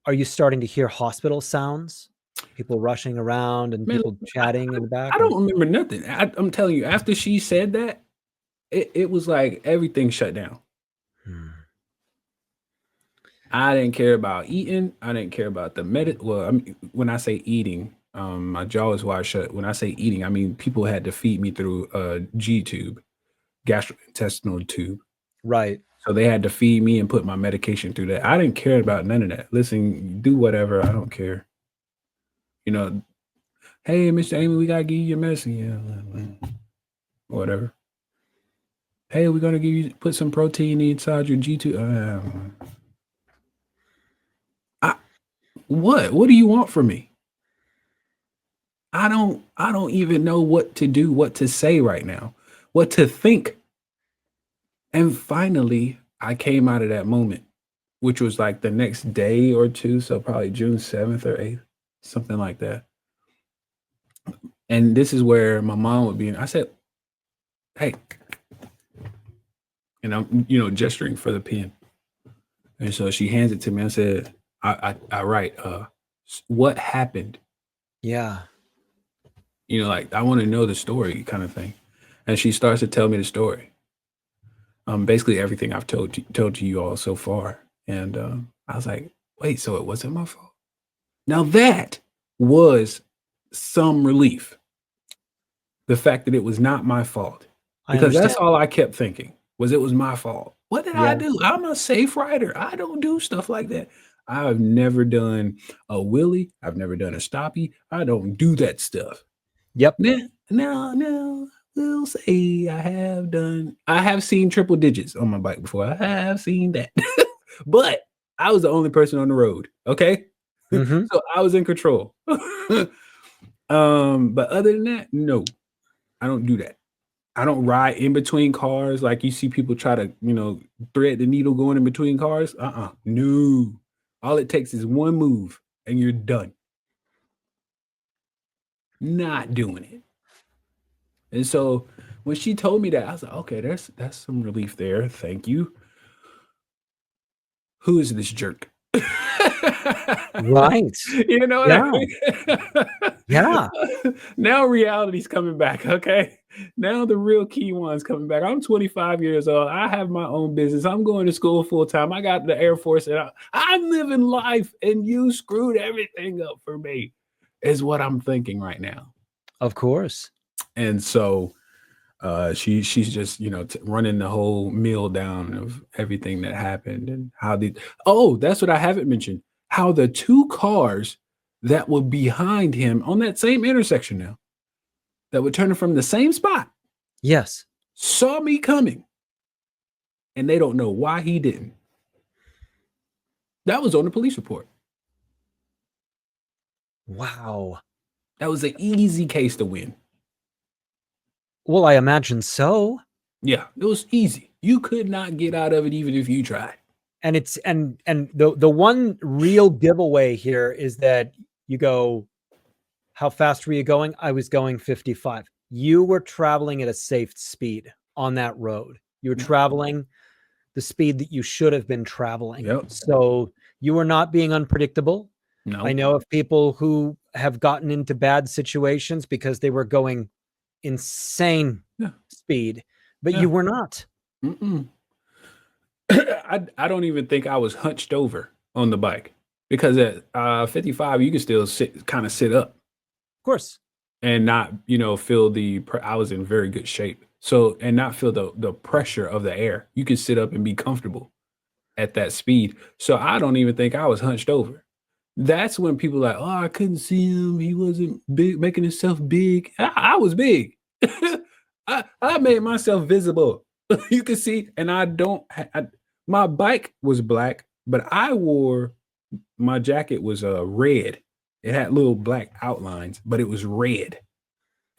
Are you starting to hear hospital sounds? People rushing around and people chatting in the back? I don't remember nothing. I'm telling you, after she said that, it was like everything shut down. I didn't care about eating. I didn't care about the Well, I mean, when I say eating, my jaw is wide shut. When I say eating, I mean people had to feed me through a G tube, gastrointestinal tube. Right. So they had to feed me and put my medication through that. I didn't care about none of that. Listen, do whatever. I don't care. Hey, Mr. Amey, we gotta give you your medicine. Yeah, whatever. Hey, we're gonna put some protein inside your G2. What? What do you want from me? I don't even know what to do, what to say right now, what to think. And finally, I came out of that moment, which was like the next day or two, so probably June 7th or 8th, something like that. And this is where my mom would be. And I said, hey, and I'm, gesturing for the pen. And so she hands it to me. I said, I write, what happened? Yeah. Like I want to know the story kind of thing. And she starts to tell me the story. Basically everything I've told to you all so far. And I was like, wait, so it wasn't my fault? Now that was some relief. The fact that it was not my fault. I Because that's understand. all I kept thinking was it was my fault. What did I Yeah. do? I'm a safe rider. I don't do stuff like that. I've never done a wheelie. I've never done a stoppie. I don't do that stuff. Yep. Now, we'll say I have seen triple digits on my bike before. I have seen that. But I was the only person on the road. Okay. Hmm. So I was in control. But other than that, no, I don't do that. I don't ride in between cars like you see people try to, thread the needle going in between cars. No. All it takes is one move and you're done. Not doing it. And so when she told me that, I was like, okay, that's some relief there. Thank you. Who is this jerk? Right. You know what I Yeah. mean? Yeah. Now reality's coming back, okay? Now the real Kijuan's coming back. I'm 25 years old. I have my own business. I'm going to school full time. I got the Air Force, and I'm living life, and you screwed everything up for me, is what I'm thinking right now. Of course. And so she's just running the whole meal down of everything that happened and how that's what I haven't mentioned, how the two cars that were behind him on that same intersection now that were turning from the same spot Yes. saw me coming and they don't know why he didn't. That was on the police report. Wow. That was an easy case to win. Well, I imagine so. Yeah, it was easy. You could not get out of it even if you tried. And it's and the one real giveaway here is that you go, how fast were you going? I was going 55. You were traveling at a safe speed on that road. You were traveling the speed that you should have been traveling. Yep. So you were not being unpredictable. No. I know of people who have gotten into bad situations because they were going insane speed, but you were not. Mm-mm. I don't even think I was hunched over on the bike because at 55 you can still sit up. Of course. And not feel I was in very good shape, so and not feel the pressure of the air. You can sit up and be comfortable at that speed. So I don't even think I was hunched over. That's when people are like, oh, I couldn't see him, he wasn't big, making himself big. I was big. I made myself visible. You can see. And my bike was black, but my jacket was red. It had little black outlines, but it was red.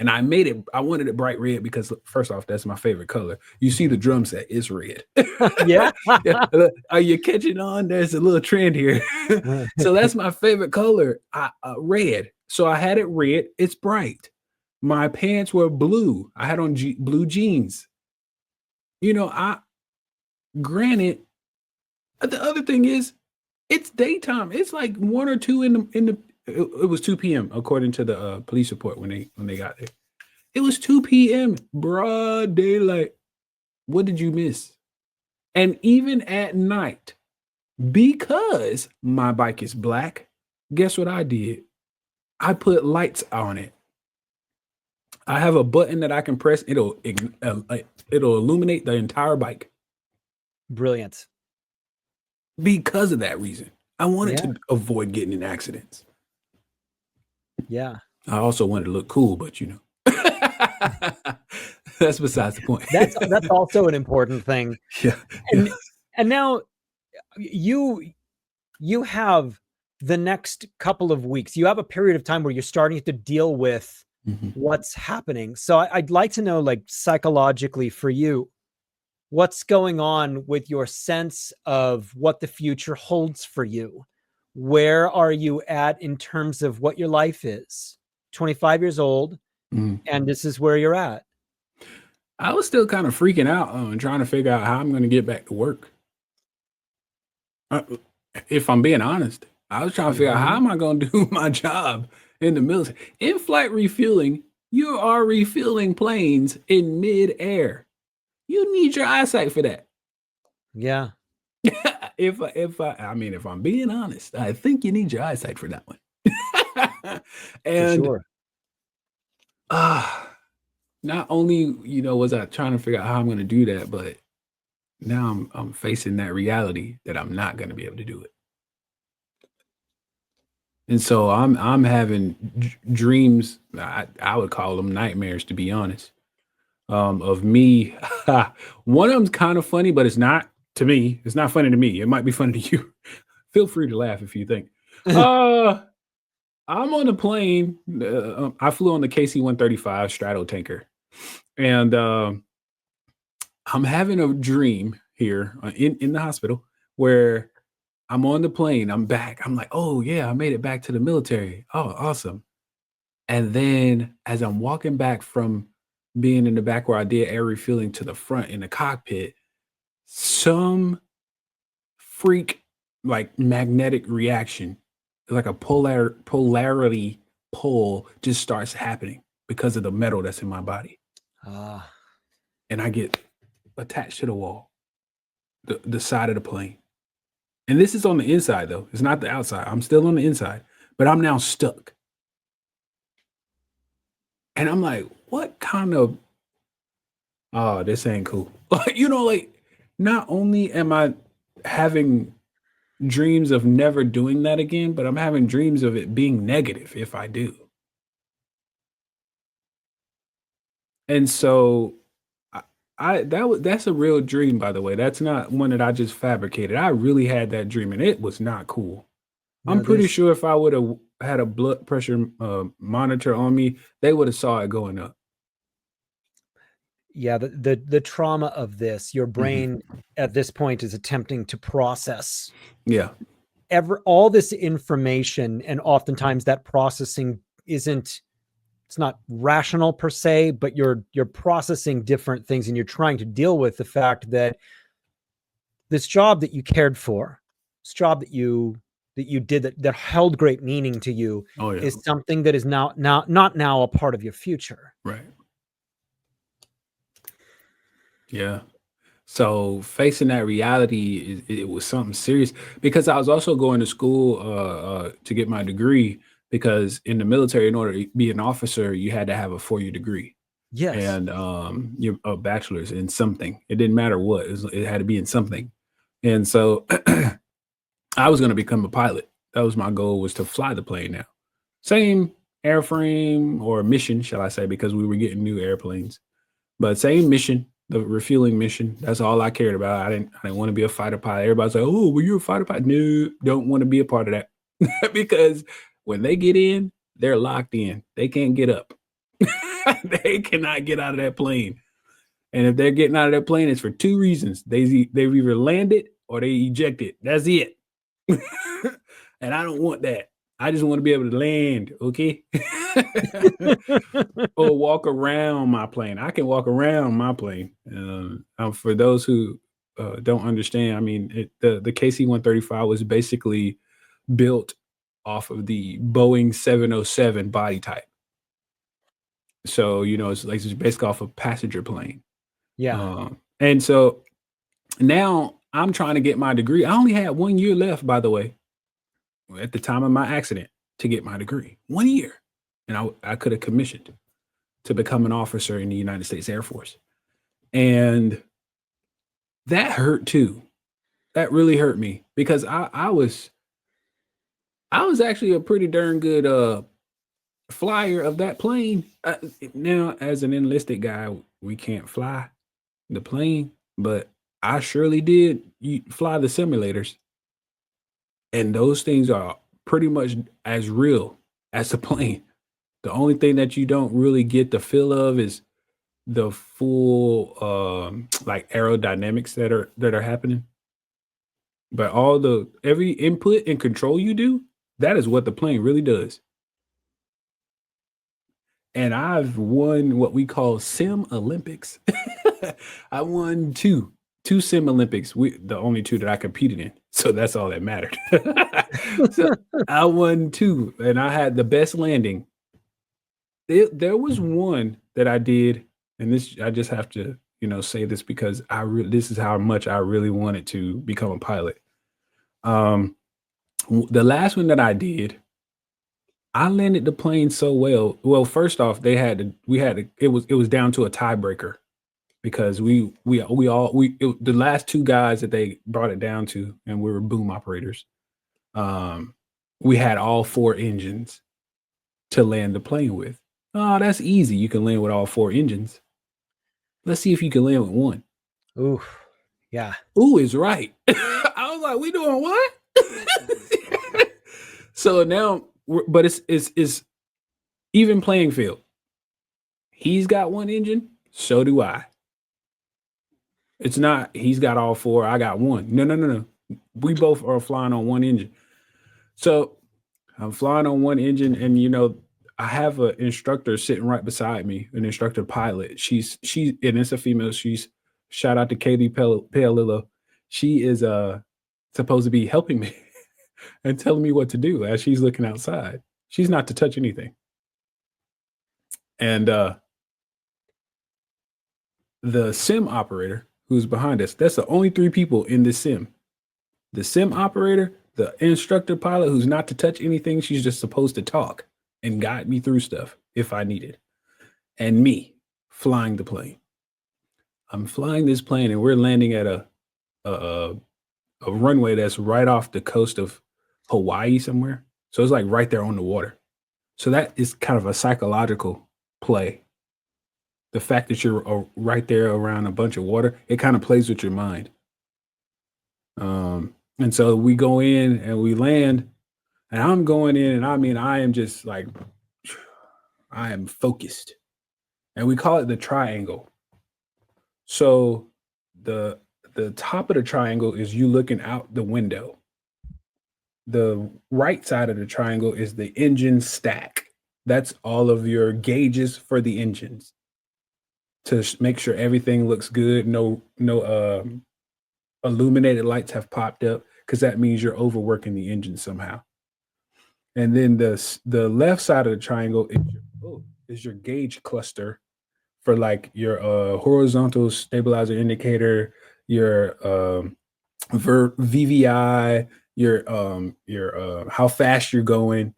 And I wanted it bright red because, first off, that's my favorite color. You see the drum set, it's red. Yeah. Are you catching on? There's a little trend here. So that's my favorite color, red. So I had it red. It's bright. My pants were blue. I had on blue jeans. Granted, the other thing is, it's daytime. It's like 1 or 2 it was 2 p.m. according to the police report when they got there. It was 2 p.m. broad daylight. What did you miss? And even at night, because my bike is black, guess what I did? I put lights on it. I have a button that I can press. It'll illuminate the entire bike. Brilliant. Because of that reason, I wanted to avoid getting in accidents. Yeah. I also wanted to look cool, but that's besides the point. That's also an important thing. Yeah. And now you have the next couple of weeks, you have a period of time where you're starting to deal with what's happening. So I'd like to know, like, psychologically for you, what's going on with your sense of what the future holds for you? Where are you at in terms of what your life is? 25 years old, and this is where you're at. I was still kind of freaking out and trying to figure out how I'm going to get back to work. If I'm being honest, I was trying to figure out how am I going to do my job in the military. In-flight refueling, you are refueling planes in mid-air. You need your eyesight for that. Yeah. If I'm being honest, I think you need your eyesight for that one. And for sure. Not only, was I trying to figure out how I'm going to do that, but now I'm facing that reality that I'm not going to be able to do it. And so I'm having dreams. I would call them nightmares, to be honest. Of me. One of them's kind of funny, but it's not to me. It's not funny to me. It might be funny to you. Feel free to laugh if you think. I'm on a plane. I flew on the KC-135 straddle tanker, and I'm having a dream here in the hospital where I'm on the plane. I'm back. I'm like, oh yeah, I made it back to the military. Oh, awesome. And then as I'm walking back from being in the back where I did air refueling to the front in the cockpit, some freak like magnetic reaction, like a polarity pull just starts happening because of the metal that's in my body. And I get attached to the wall, the side of the plane. And this is on the inside though. It's not the outside. I'm still on the inside, but I'm now stuck. And I'm like, what kind of, oh, this ain't cool. Like, not only am I having dreams of never doing that again, but I'm having dreams of it being negative if I do. And so that's a real dream, by the way. That's not one that I just fabricated. I really had that dream and it was not cool. No, I'm pretty sure if I would have had a blood pressure monitor on me, they would have saw it going up. Yeah, the trauma of this, your brain at this point is attempting to process. Yeah. All this information, and oftentimes that processing it's not rational per se, but you're processing different things and you're trying to deal with the fact that this job that you cared for, this job that you did that held great meaning to you, is something that is not now a part of your future. Right. Yeah. So facing that reality, it was something serious because I was also going to school to get my degree, because in the military, in order to be an officer, you had to have a 4-year degree. Yes. And you're a bachelor's in something. It didn't matter what, it had to be in something. And so I was going to become a pilot. That was my goal, was to fly the plane now. Same airframe or mission, shall I say, because we were getting new airplanes, but same mission. The refueling mission. That's all I cared about. I didn't want to be a fighter pilot. Everybody's like, oh, were you a fighter pilot? No, don't want to be a part of that. Because when they get in, they're locked in. They can't get up. They cannot get out of that plane. And if they're getting out of that plane, it's for 2 reasons. They've either landed or they ejected. That's it. And I don't want that. I just want to be able to land, okay? Or walk around my plane. I can walk around my plane. For those who don't understand, I mean, the KC-135 was basically built off of the Boeing 707 body type. So, it's basically off a passenger plane. Yeah. And so now I'm trying to get my degree. I only had 1 year left, by the way, at the time of my accident, to get my degree. 1 year. And I could have commissioned to become an officer in the United States Air Force. And that hurt too. That really hurt me because I was actually a pretty darn good flyer of that plane. Now, as an enlisted guy, we can't fly the plane, but I surely did fly the simulators. And those things are pretty much as real as the plane. The only thing that you don't really get the feel of is the full like aerodynamics that are happening. But every input and control you do, that is what the plane really does. And I've won what we call Sim Olympics. I won two Sim Olympics. The only two that I competed in. So that's all that mattered. So I won two, and I had the best landing. There was one that I did, and this I just have to, say this because this is how much I really wanted to become a pilot. The last one that I did, I landed the plane so well. Well, first off, it was down to a tiebreaker because the last two guys that they brought it down to, and we were boom operators. We had all four engines to land the plane with. Oh, that's easy. You can land with all four engines. Let's see if you can land with one. Ooh, yeah. Ooh is right. I was like, we doing what? So now, but it's even playing field. He's got one engine, so do I. It's not he's got all four, I got one. No. We both are flying on one engine. So I'm flying on one engine, and I have an instructor sitting right beside me, an instructor pilot. She's and it's a female. She's shout out to Katie Palillo. She is supposed to be helping me and telling me what to do as she's looking outside. She's not to touch anything. And the sim operator who's behind us, that's the only three people in this sim. The sim operator, the instructor pilot who's not to touch anything, she's just supposed to talk and guide me through stuff if I need it. And me flying the plane. I'm flying this plane and we're landing at a runway that's right off the coast of Hawaii somewhere. So it's like right there on the water. So that is kind of a psychological play. The fact that you're right there around a bunch of water, it kind of plays with your mind. And so we go in and we land, and I'm going in, and I mean, I am just like, I am focused. And we call it the triangle. So the top of the triangle is you looking out the window. The right side of the triangle is the engine stack. That's all of your gauges for the engines to make sure everything looks good. No illuminated lights have popped up because that means you're overworking the engine somehow. And then the left side of the triangle is your gauge cluster for like your horizontal stabilizer indicator, your VVI, your how fast you're going,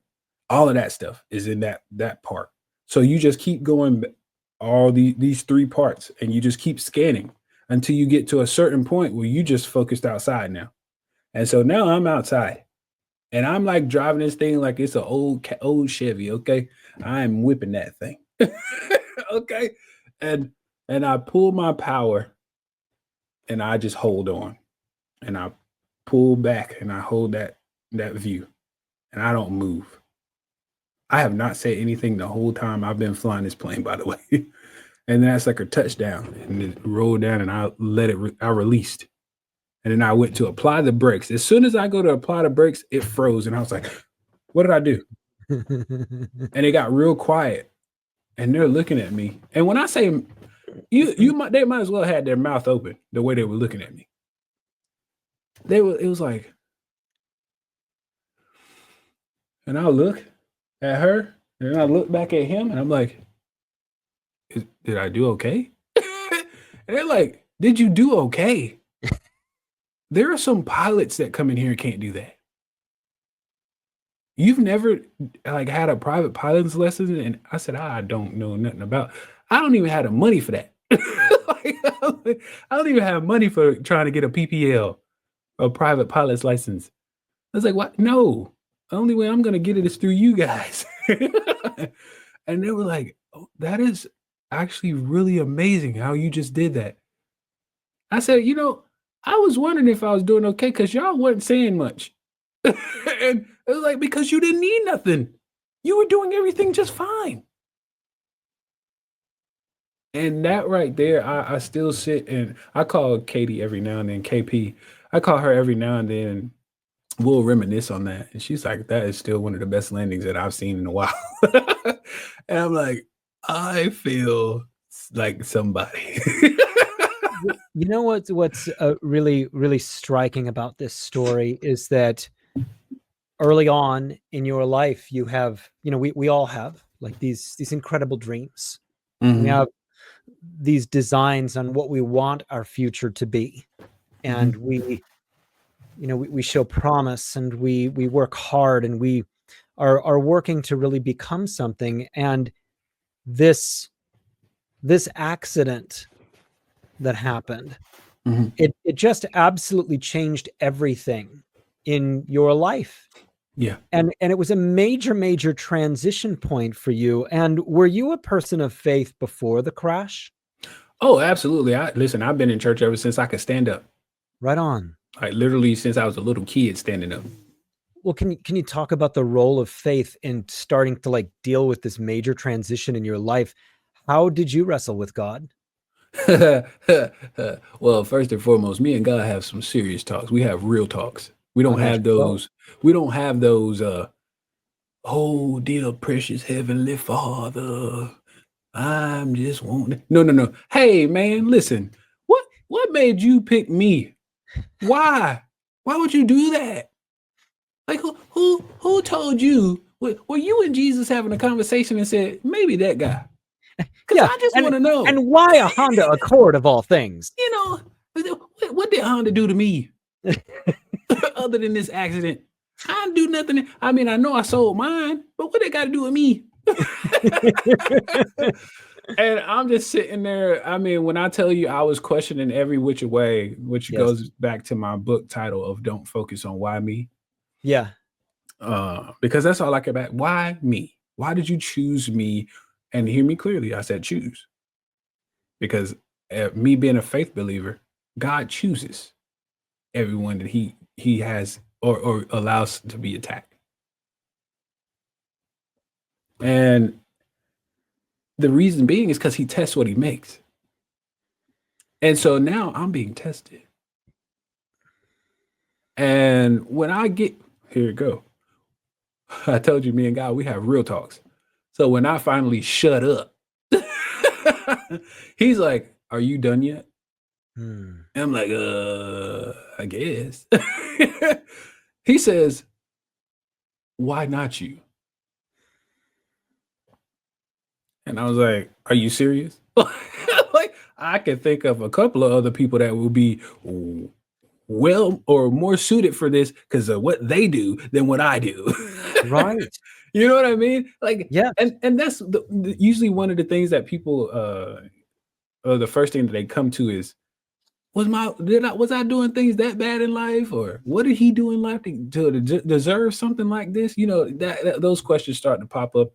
all of that stuff is in that part. So you just keep going all these three parts, and you just keep scanning until you get to a certain point where you just focused outside now. And so now I'm outside, and I'm like driving this thing like it's an old Chevy. Okay, I'm whipping that thing. Okay, and I pull my power, and I just hold on, and I pull back, and I hold that view, and I don't move. I have not said anything the whole time I've been flying this plane, by the way. And that's like a touchdown, and it rolled down, and I I released. And then I went to apply the brakes. As soon as I go to apply the brakes, it froze. And I was like, what did I do? And it got real quiet. And they're looking at me. And when I say they might as well have had their mouth open the way they were looking at me. It was like, and I look at her, and I look back at him, and I'm like, did I do okay? And they're like, did you do okay? There are some pilots that come in here and can't do that. You've never like had a private pilot's lesson? And I said, I don't know nothing about. I don't even have the money for that. Like, I don't even have money for trying to get a PPL, a private pilot's license. I was like, what? No. The only way I'm gonna get it is through you guys. And they were like, oh, that is actually really amazing how you just did that. I said, I was wondering if I was doing okay because y'all wasn't saying much. And it was like, because you didn't need nothing. You were doing everything just fine. And that right there, I still sit and I call Katie every now and then, KP. I call her every now and then. We'll reminisce on that. And she's like, that is still one of the best landings that I've seen in a while. And I'm like, I feel like somebody. You know what's really really striking about this story is that early on in your life you have, we all have like these incredible dreams. We Mhm, have these designs on what we want our future to be, and mhm, we show promise, and we work hard, and we are working to really become something. And this accident that happened, mhm. it just absolutely changed everything in your life. Yeah. And it was a major, major transition point for you. And were you a person of faith before the crash? Oh, absolutely. Listen, I've been in church ever since I could stand up. Right on. Like literally since I was a little kid standing up. Well, can you talk about the role of faith in starting to like deal with this major transition in your life? How did you wrestle with God? Well, first and foremost, me and God have some serious talks. We have real talks. We I don't have imagine so. those. We don't have those. Oh, dear precious heavenly Father, I'm just wanting. No, no, no. Hey, man, listen. What made you pick me? Why? Why would you do that? Like who told you? Were you and Jesus having a conversation and said maybe that guy? Because Yeah, I just and want to know. and why a Honda Accord of all things? You know, what did Honda do to me other than this accident? I didn't do nothing. I mean, I know I sold mine, but what they got to do with me? And I'm just sitting there. I mean, when I tell you I was questioning every which way, which Yes. goes back to my book title of "Don't Focus on Why Me," Yeah. because that's all I care about. Why me? Why did you choose me? And hear me clearly. I said choose because me being a faith believer, God chooses everyone that he has or allows to be attacked. And the reason being is because he tests what he makes. And so now I'm being tested. And when I get here, it go. I told you, me and God, we have real talks. So when I finally shut up, he's like, "Are you done yet?" Hmm. And I'm like, I guess. He says, "Why not you?" And I was like, "Are you serious?" Like I can think of a couple of other people that will be well or more suited for this because of what they do than what I do. Right. You know what I mean? Like, Yes. and that's usually one of the things that people the first thing that they come to is was I doing things that bad in life, or what did he do in life to deserve something like this? You know that those questions start to pop up,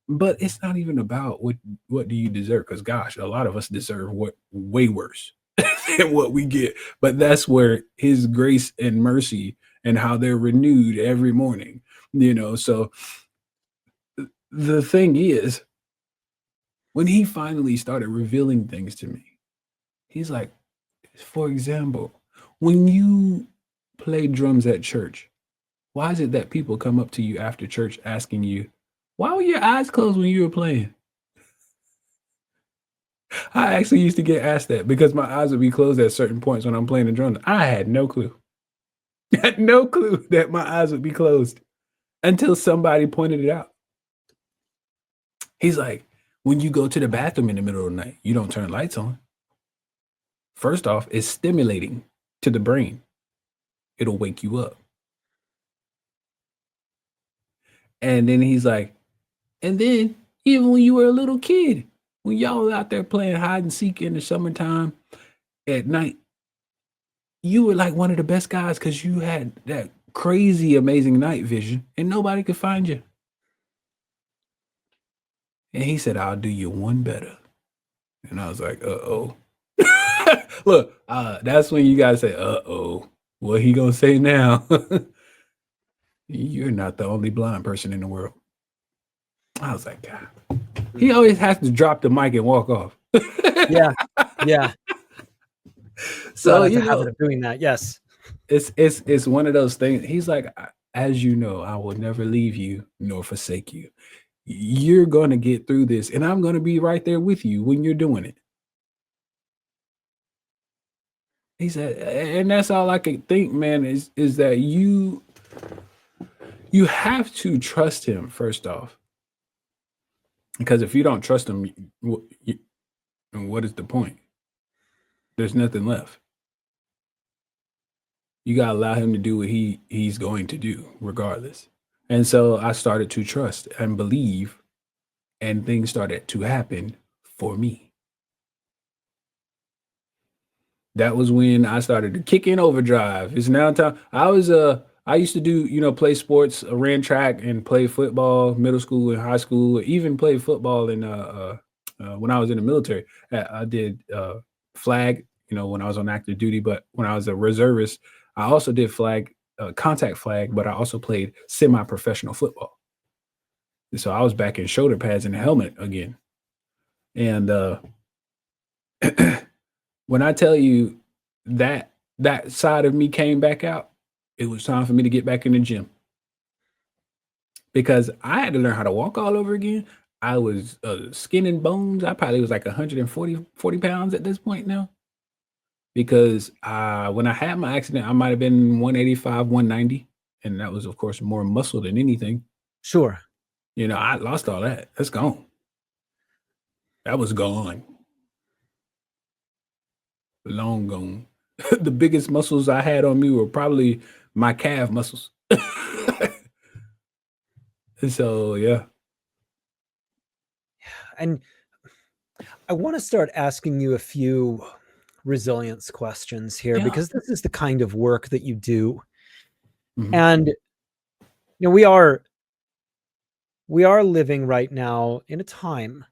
but it's not even about what do you deserve, because gosh, a lot of us deserve what way worse than what we get. But that's where his grace and mercy and how they're renewed every morning. So the thing is, when he finally started revealing things to me, he's like, for example, when you play drums at church, why is it that people come up to you after church asking you, why were your eyes closed when you were playing? I actually used to get asked that because my eyes would be closed at certain points when I'm playing the drums. I had no clue. I had no clue that my eyes would be closed until somebody pointed it out. He's like, when you go to the bathroom in the middle of the night, you don't turn lights on. First off, it's stimulating to the brain. It'll wake you up. And then he's like, and then even when you were a little kid, when y'all was out there playing hide and seek in the summertime at night, you were like one of the best guys because you had that crazy amazing night vision and nobody could find you. And he said, I'll do you one better. And I was like, uh-oh. Look, that's when you guys say, uh-oh. What he gonna say now? you're not the only blind person in the world. I was like, God. He always has to drop the mic and walk off. Yeah. Yeah. So, Has a habit of doing that. Yes. It's one of those things. He's like, as you know, I will never leave you nor forsake you. You're going to get through this, and I'm going to be right there with you when you're doing it. He said, and that's all I could think, man, is that you have to trust him first off. Because if you don't trust him, what is the point? There's nothing left. You got to allow him to do what he's going to do regardless. And so I started to trust and believe, and things started to happen for me. That was when I started to kick in overdrive. It's now time. I used to do, play sports, ran track and play football, middle school and high school, even played football in when I was in the military. I did flag, when I was on active duty, but when I was a reservist, I also did flag, contact flag, but I also played semi-professional football. And so I was back in shoulder pads and a helmet again. And when I tell you that side of me came back out, it was time for me to get back in the gym. Because I had to learn how to walk all over again. I was skin and bones. I probably was like 140 pounds at this point now. Because when I had my accident, I might have been 185, 190. And that was, of course, more muscle than anything. Sure. I lost all that. That's gone. That was gone. Long gone. The biggest muscles I had on me were probably my calf muscles. And so, yeah. And I want to start asking you a few resilience questions here, because this is the kind of work that you do. Mm-hmm. And we are living right now in a time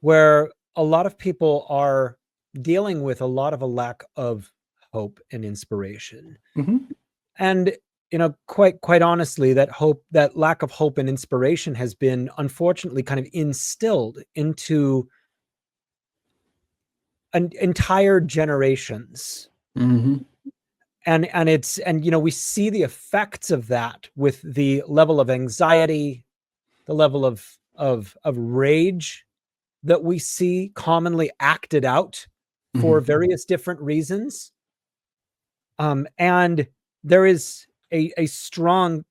where a lot of people are dealing with a lack of hope and inspiration. Mm-hmm. And quite honestly, that lack of hope and inspiration has been unfortunately kind of instilled into entire generations. Mm-hmm. And we see the effects of that with the level of anxiety, the level of rage that we see commonly acted out for various different reasons. And there is a strong,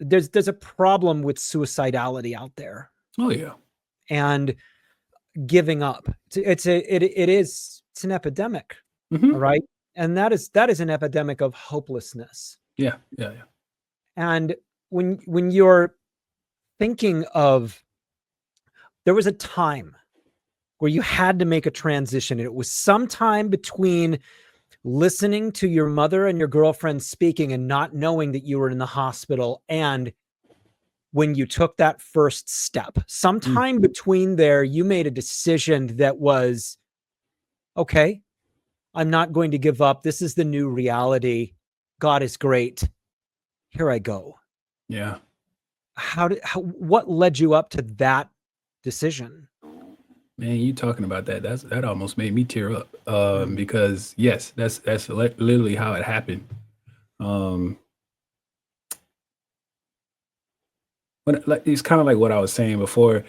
there's a problem with suicidality out there. Oh yeah. And giving up. It's an epidemic. All right. And that is an epidemic of hopelessness. Yeah. And when you're thinking of, there was a time where you had to make a transition. It was sometime between listening to your mother and your girlfriend speaking and not knowing that you were in the hospital, and when you took that first step. Sometime between there, you made a decision that was, okay, I'm not going to give up. This is the new reality. God is great. Here I go. Yeah. What led you up to that decision? Man, you talking about that? That almost made me tear up. Because yes, that's literally how it happened. But it's kind of like what I was saying before.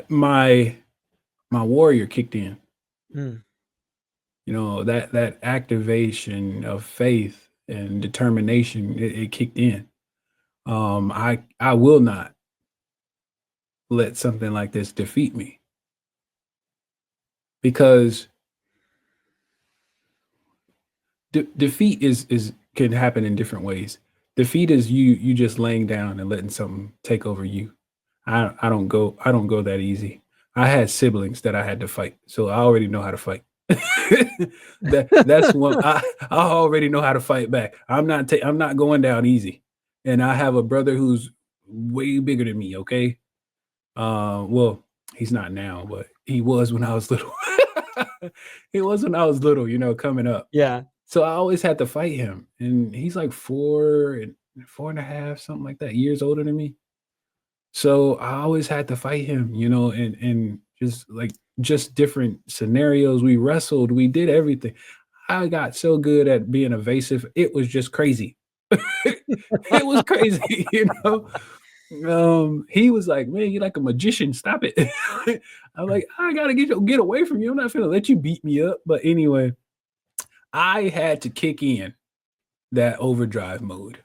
My warrior kicked in. That activation of faith and determination, it kicked in. I will not let something like this defeat me, because defeat can happen in different ways. Defeat is you just laying down and letting something take over you. I don't go that easy. I had siblings that I had to fight, so I already know how to fight. That's one. I already know how to fight back. I'm not going down easy. And I have a brother who's way bigger than me. Okay. Well, he's not now, but he was when I was little. He was when I was little, coming up. Yeah. So I always had to fight him. And he's like 4 and 4.5, something like that, years older than me. So I always had to fight him, and just different scenarios. We wrestled, we did everything. I got so good at being evasive. It was just crazy. It was crazy, he was like, "Man, you're like a magician. Stop it." I'm like, "I gotta get away from you. I'm not gonna let you beat me up." But anyway, I had to kick in that overdrive mode.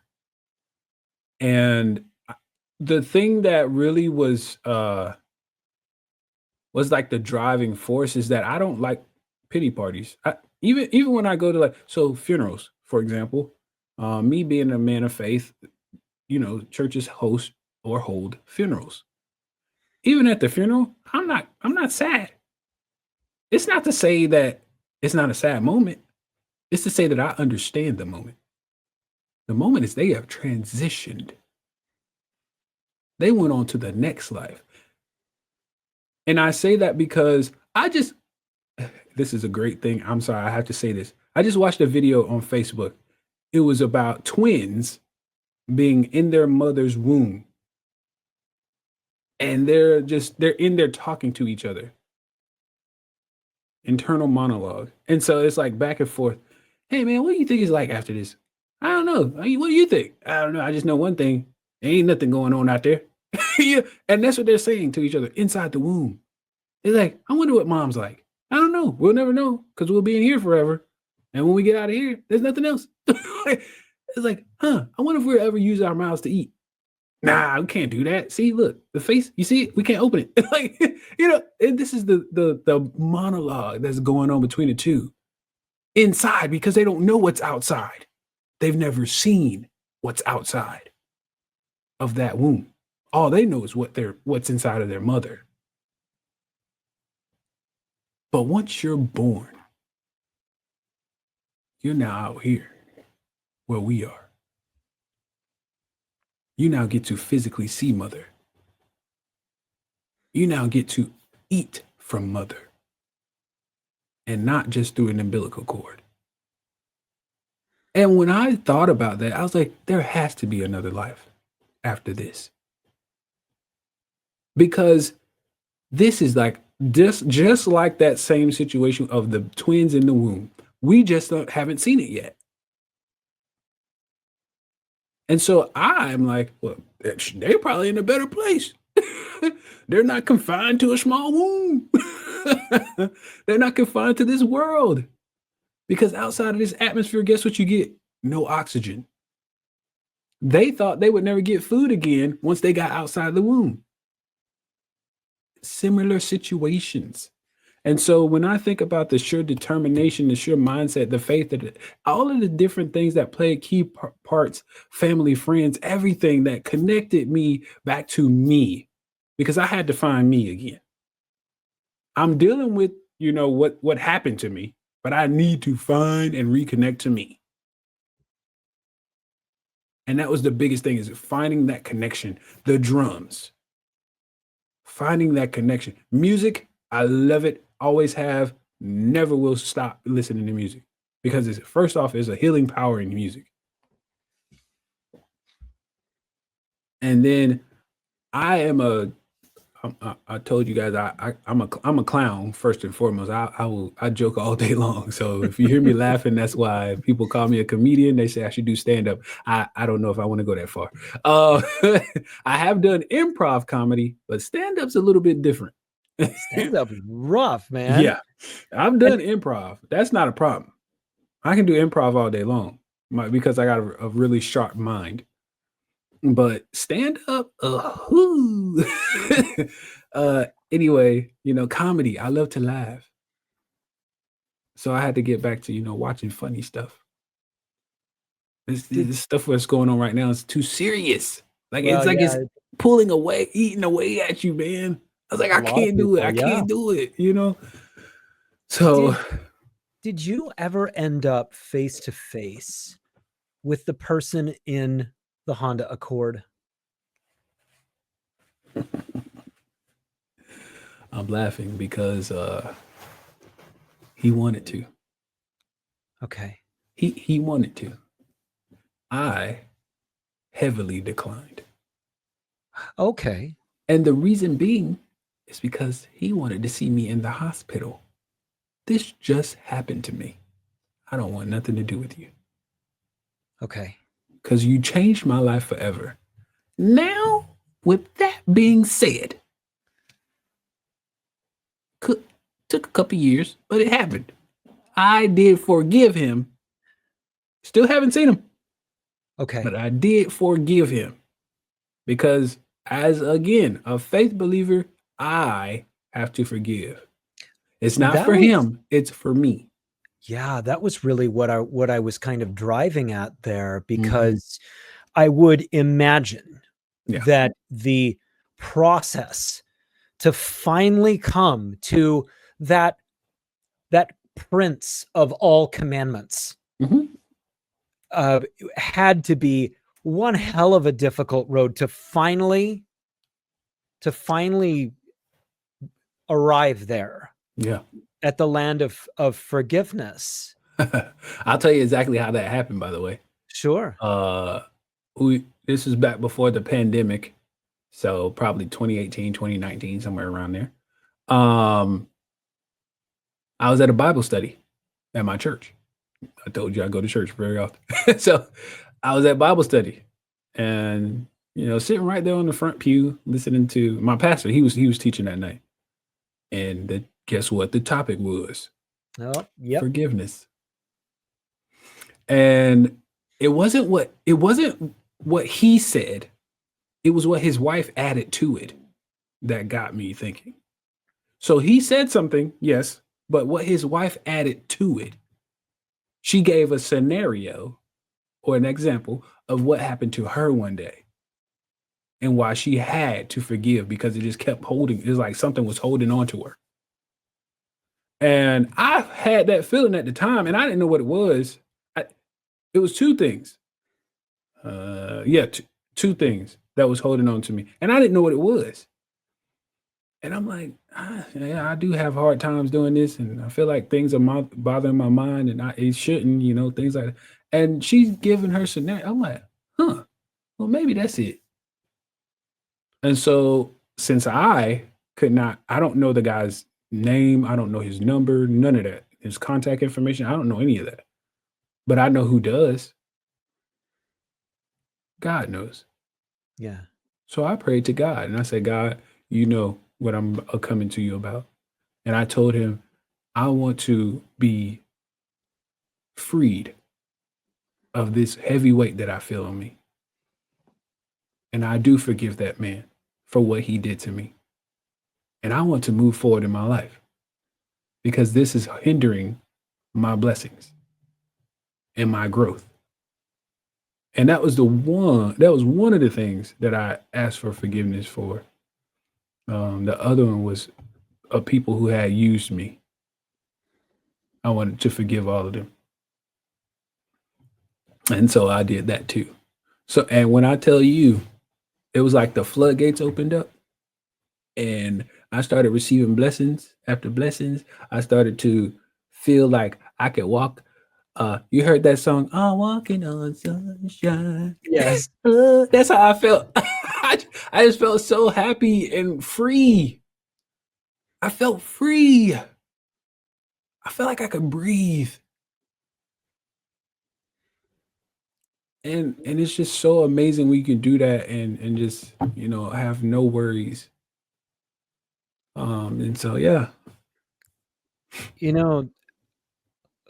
And the thing that really was like the driving force is that I don't like pity parties. Even when I go to funerals, for example, me being a man of faith, churches host or hold funerals. Even at the funeral, I'm not sad. It's not to say that it's not a sad moment. It's to say that I understand the moment. The moment is they have transitioned. They went on to the next life. And I say that because this is a great thing. I'm sorry, I have to say this. I just watched a video on Facebook. It was about twins being in their mother's womb. And they're in there talking to each other. Internal monologue. And so it's like back and forth. Hey man, what do you think it's like after this? I don't know. What do you think? I don't know. I just know one thing. Ain't nothing going on out there. Yeah. And that's what they're saying to each other inside the womb. It's like, I wonder what mom's like. I don't know. We'll never know because we'll be in here forever. And when we get out of here, there's nothing else. It's like, I wonder if we'll ever use our mouths to eat. Nah, we can't do that. See, look, the face, you see it? We can't open it. Like, and this is the monologue that's going on between the two inside because they don't know what's outside. They've never seen what's outside of that womb. All they know is what's inside of their mother. But once you're born, you're now out here where we are. You now get to physically see mother. You now get to eat from mother. And not just through an umbilical cord. And when I thought about that, I was like, there has to be another life after this. Because this is like just like that same situation of the twins in the womb. We just haven't seen it yet. And so I'm like, well, they're probably in a better place. They're not confined to a small womb. They're not confined to this world. Because outside of this atmosphere, guess what you get? No oxygen. They thought they would never get food again once they got outside the womb. Similar situations. And so when I think about the sheer determination, the sheer mindset, the faith, that all of the different things that played key parts, family, friends, everything that connected me back to me, because I had to find me again. I'm dealing with, what happened to me, but I need to find and reconnect to me. And that was the biggest thing, is finding that connection. The drums. Finding that connection. Music, I love it. Always have. Never will stop listening to music. Because first off, there's a healing power in music. And then I told you guys I'm a clown first and foremost. I joke all day long. So if you hear me laughing, that's why people call me a comedian. They say I should do stand up. I don't know if I want to go that far. I have done improv comedy, but stand up's a little bit different. Stand up rough, man. Yeah, I've done improv. That's not a problem. I can do improv all day long because I got a really sharp mind. But stand up, anyway, comedy. I love to laugh. So I had to get back to, watching funny stuff. This stuff that's going on right now is too serious. It's pulling away, eating away at you, man. I was like, I can't do it. I can't do it, So did you ever end up face to face with the person in the Honda Accord? I'm laughing because he wanted to. Okay. He wanted to. I heavily declined. Okay. And the reason being is because he wanted to see me in the hospital. This just happened to me. I don't want nothing to do with you. Okay. Because you changed my life forever. Now, with that being said, took a couple years, but it happened. I did forgive him. Still haven't seen him. Okay. But I did forgive him. Because as, again, a faith believer, I have to forgive. It's not for him, it's for me. Yeah, that was really what I was kind of driving at there, because I would imagine that the process to finally come to that prince of all commandments had to be one hell of a difficult road to finally arrive there. Yeah. At the land of forgiveness. I'll tell you exactly how that happened, by the way. Sure. This was back before the pandemic. So probably 2018, 2019, somewhere around there. I was at a Bible study at my church. I told you I go to church very often. So I was at Bible study and, sitting right there on the front pew, listening to my pastor. He was teaching that night. And guess what the topic was? Oh, yep. Forgiveness. And it wasn't what he said. It was what his wife added to it that got me thinking. So he said something, yes, but what his wife added to it, she gave a scenario or an example of what happened to her one day and why she had to forgive, because it just kept holding. It was like something was holding on to her. And I had that feeling at the time, and I didn't know what it was. It was two things. Two things that was holding on to me, and I didn't know what it was. And I'm like, yeah, I do have hard times doing this, and I feel like things are bothering my mind, and it shouldn't, things like that. And she's giving her scenario. I'm like, well, maybe that's it. And so since I don't know the guy's name, I don't know his number, none of that, his contact information, I don't know any of that. But I know who does. God knows. Yeah. So I prayed to God and I said, God, you know what I'm coming to you about. And I told him, I want to be freed of this heavy weight that I feel on me. And I do forgive that man for what he did to me. And I want to move forward in my life because this is hindering my blessings and my growth. And that was one of the things that I asked for forgiveness for. The other one was people who had used me. I wanted to forgive all of them. And so I did that too. So, and when I tell you, it was like the floodgates opened up and I started receiving blessings after blessings. I started to feel like I could walk. You heard that song, I'm walking on sunshine. Yes. That's how I felt. I just felt so happy and free. I felt free. I felt like I could breathe. And it's just so amazing when you can do that and just, have no worries. And so, yeah.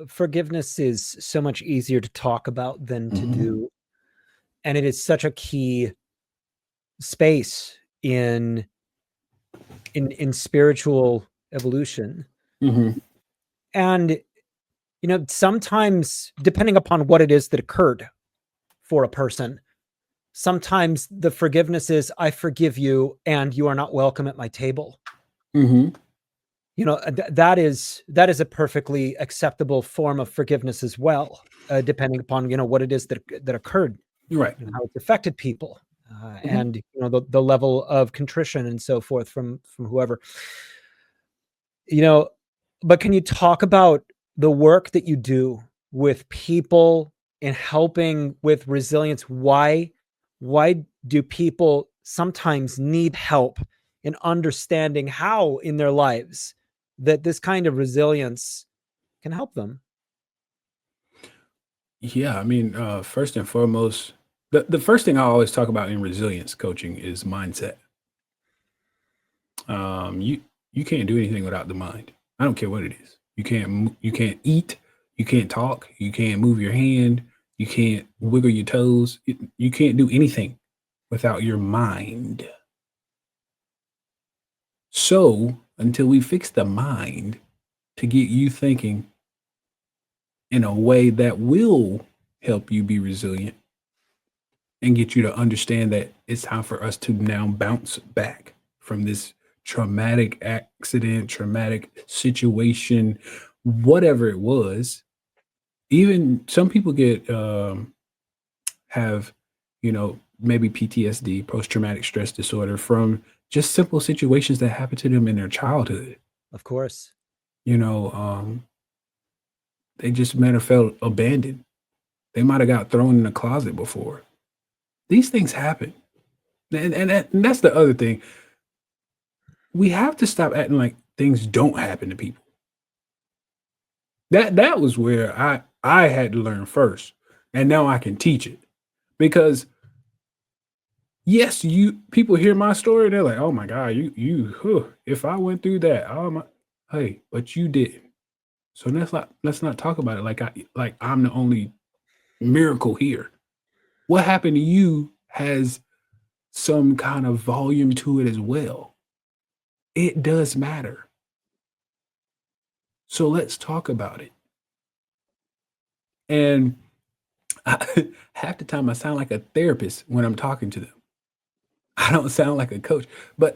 Forgiveness is so much easier to talk about than to do. And it is such a key space in spiritual evolution. And, sometimes depending upon what it is that occurred for a person, sometimes the forgiveness is, I forgive you and you are not welcome at my table. That is a perfectly acceptable form of forgiveness as well, depending upon, what it is that occurred, right, and how it's affected people, and, the level of contrition and so forth from whoever, but can you talk about the work that you do with people in helping with resilience? Why do people sometimes need help in understanding how in their lives that this kind of resilience can help them? Yeah, I mean, first and foremost, the first thing I always talk about in resilience coaching is mindset. You can't do anything without the mind. I don't care what it is. You can't eat, you can't talk, you can't move your hand, you can't wiggle your toes. You can't do anything without your mind. So until we fix the mind to get you thinking in a way that will help you be resilient and get you to understand that it's time for us to now bounce back from this traumatic accident, traumatic situation, whatever it was. Even some people get have, maybe PTSD, post traumatic stress disorder, from just simple situations that happened to them in their childhood. Of course. You know, um, they just might have felt abandoned. They might have got thrown in a closet before. These things happen. And that's the other thing. We have to stop acting like things don't happen to people. That was where I had to learn first, and now I can teach it. Because yes, you people hear my story, they're like, "Oh my God, if I went through that, oh my." Hey, but you didn't. So let's not talk about it like I'm the only miracle here. What happened to you has some kind of volume to it as well. It does matter. So let's talk about it. And half the time I sound like a therapist when I'm talking to them. I don't sound like a coach.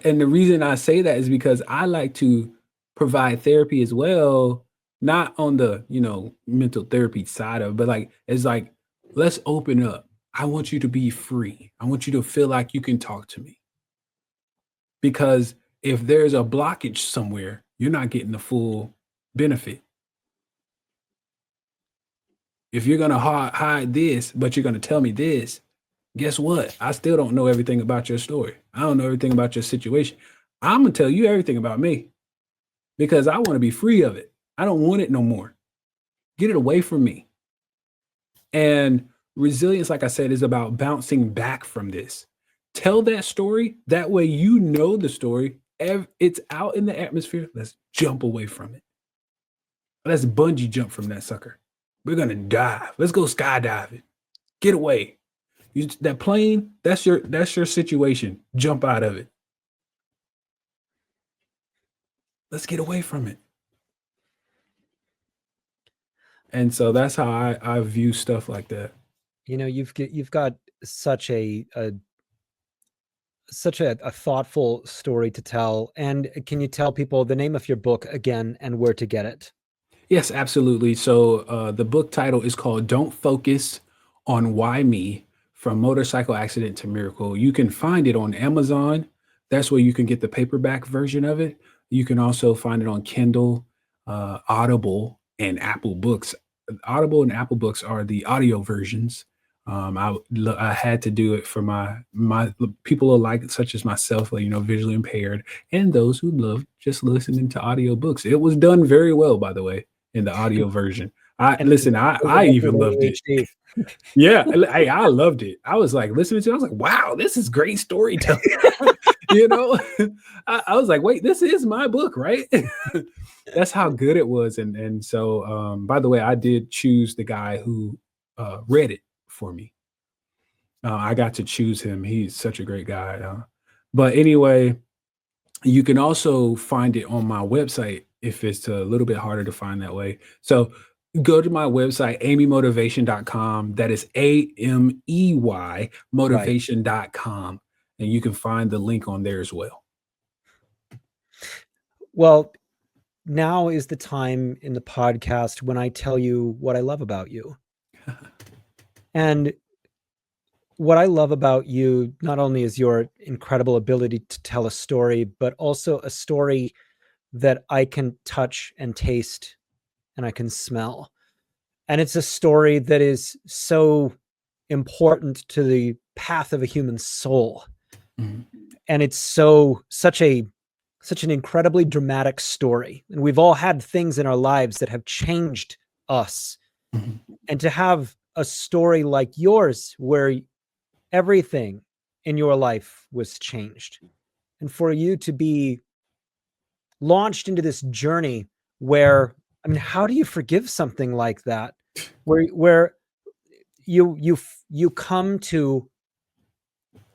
And the reason I say that is because I like to provide therapy as well, not on the, mental therapy side of it, but it's like, let's open up. I want you to be free. I want you to feel like you can talk to me. Because if there's a blockage somewhere, you're not getting the full benefit. If you're going to hide this, but you're going to tell me this, guess what? I still don't know everything about your story. I don't know everything about your situation. I'm going to tell you everything about me because I want to be free of it. I don't want it no more. Get it away from me. And resilience, like I said, is about bouncing back from this. Tell that story. That way, you know the story. It's out in the atmosphere. Let's jump away from it. Let's bungee jump from that sucker. We're going to dive. Let's go skydiving. Get away. That plane, that's your situation. Jump out of it. Let's get away from it. And so that's how I view stuff like that. You've got such a thoughtful story to tell. And can you tell people the name of your book again and where to get it? Yes, absolutely. So the book title is called Don't Focus on Why Me, From Motorcycle Accident to Miracle. You can find it on Amazon. That's where you can get the paperback version of it. You can also find it on Kindle, Audible, and Apple Books. Audible and Apple Books are the audio versions. I had to do it for my people alike, such as myself, visually impaired, and those who love just listening to audio books. It was done very well, by the way, in the audio version. And I even loved it. ADHD. Yeah, I loved it. I was like listening to it. I was like, wow, this is great storytelling. you know, I was like, wait, this is my book, right? That's how good it was. And so, by the way, I did choose the guy who read it for me. I got to choose him. He's such a great guy. But anyway, you can also find it on my website if it's a little bit harder to find that way. So go to my website, ameymotivation.com. That is AMEY motivation.com. And you can find the link on there as well. Well, now is the time in the podcast when I tell you what I love about you. And what I love about you not only is your incredible ability to tell a story, but also a story that I can touch and taste and I can smell. And it's a story that is so important to the path of a human soul. Mhm. And it's such an incredibly dramatic story. And we've all had things in our lives that have changed us. Mhm. And to have a story like yours where everything in your life was changed, and for you to be launched into this journey where, I mean, how do you forgive something like that? Where you come to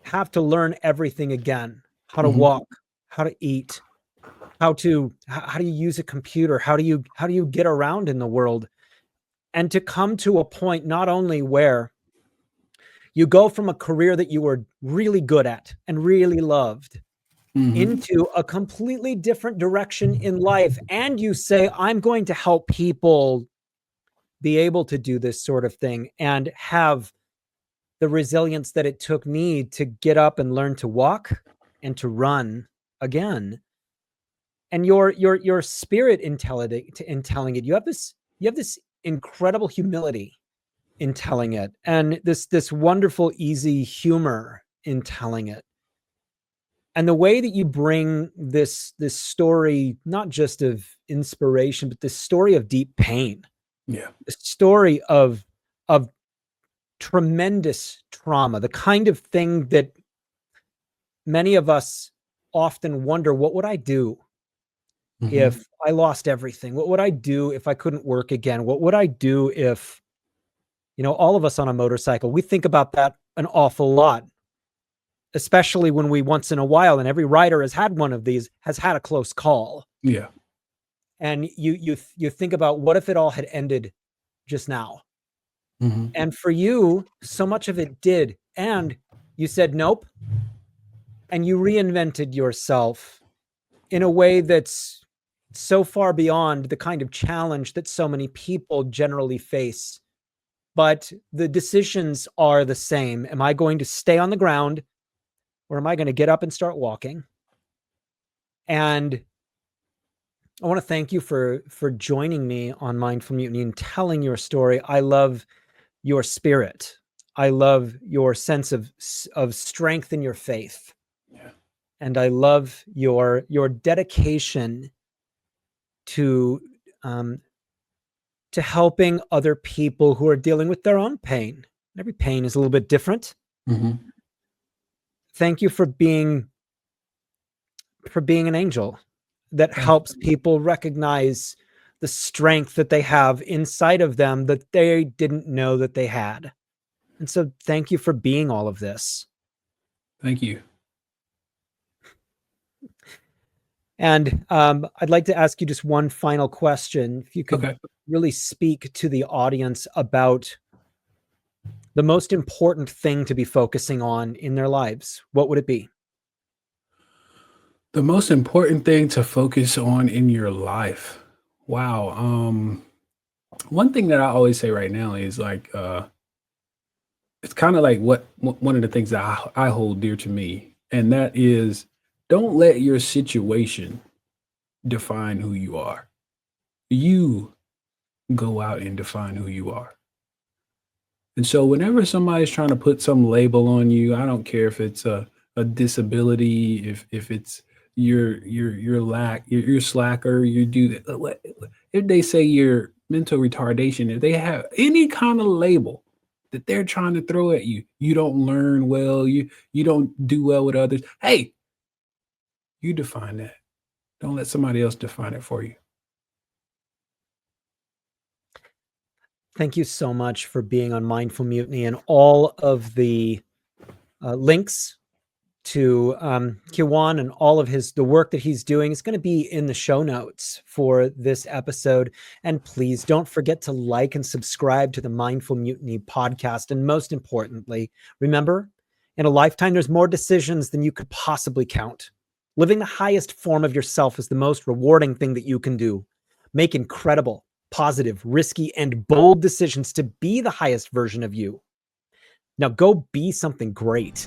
have to learn everything again, how to Mhm. walk, how to eat, how do you use a computer, how do you get around in the world, and to come to a point not only where you go from a career that you were really good at and really loved Mhm. into a completely different direction in life, and you say, I'm going to help people be able to do this sort of thing and have the resilience that it took me to get up and learn to walk and to run again. And your spirit in telling it, you have this incredible humility in telling it, and this wonderful easy humor in telling it. And the way that you bring this story, not just of inspiration, but this story of deep pain, Yeah. the story of tremendous trauma, the kind of thing that many of us often wonder, what would I do Mhm. if I lost everything? What would I do if I couldn't work again? What would I do if, all of us on a motorcycle, we think about that an awful lot, especially when we once in a while, and every rider has had one of these, has had a close call. Yeah. And you think about, what if it all had ended just now? Mhm. And for you, so much of it did. And you said nope, and you reinvented yourself in a way that's so far beyond the kind of challenge that so many people generally face. But the decisions are the same. Am I going to stay on the ground, or am I going to get up and start walking? And I want to thank you for joining me on Mindful Mutiny and telling your story. I love your spirit. I love your sense of strength in your faith. Yeah. And I love your dedication to um, to helping other people who are dealing with their own pain. Every pain is a little bit different. Mhm. Thank you for being an angel that Thank helps you. people recognize the strength that they have inside of them that they didn't know that they had. And so thank you for being all of this. Thank you. And I'd like to ask you just one final question. If you could Okay. really speak to the audience about the most important thing to be focusing on in their lives, what would it be? The most important thing to focus on in your life. Wow. One thing that I always say right now is like, it's kind of like one of the things that I hold dear to me, and that is, don't let your situation define who you are. You go out and define who you are. And so whenever somebody's trying to put some label on you, I don't care if it's a disability, if it's your lack, you're slacker, you do that. If they say you're mental retardation, if they have any kind of label that they're trying to throw at you, you don't learn well, you don't do well with others. Hey, you define that. Don't let somebody else define it for you. Thank you so much for being on Mindful Mutiny, and all of the links to Kijuan and all of the work that he's doing is going to be in the show notes for this episode. And please don't forget to like and subscribe to the Mindful Mutiny podcast. And most importantly, remember, in a lifetime, there's more decisions than you could possibly count. Living the highest form of yourself is the most rewarding thing that you can do. Make incredible, positive, risky, and bold decisions to be the highest version of you. Now go be something great.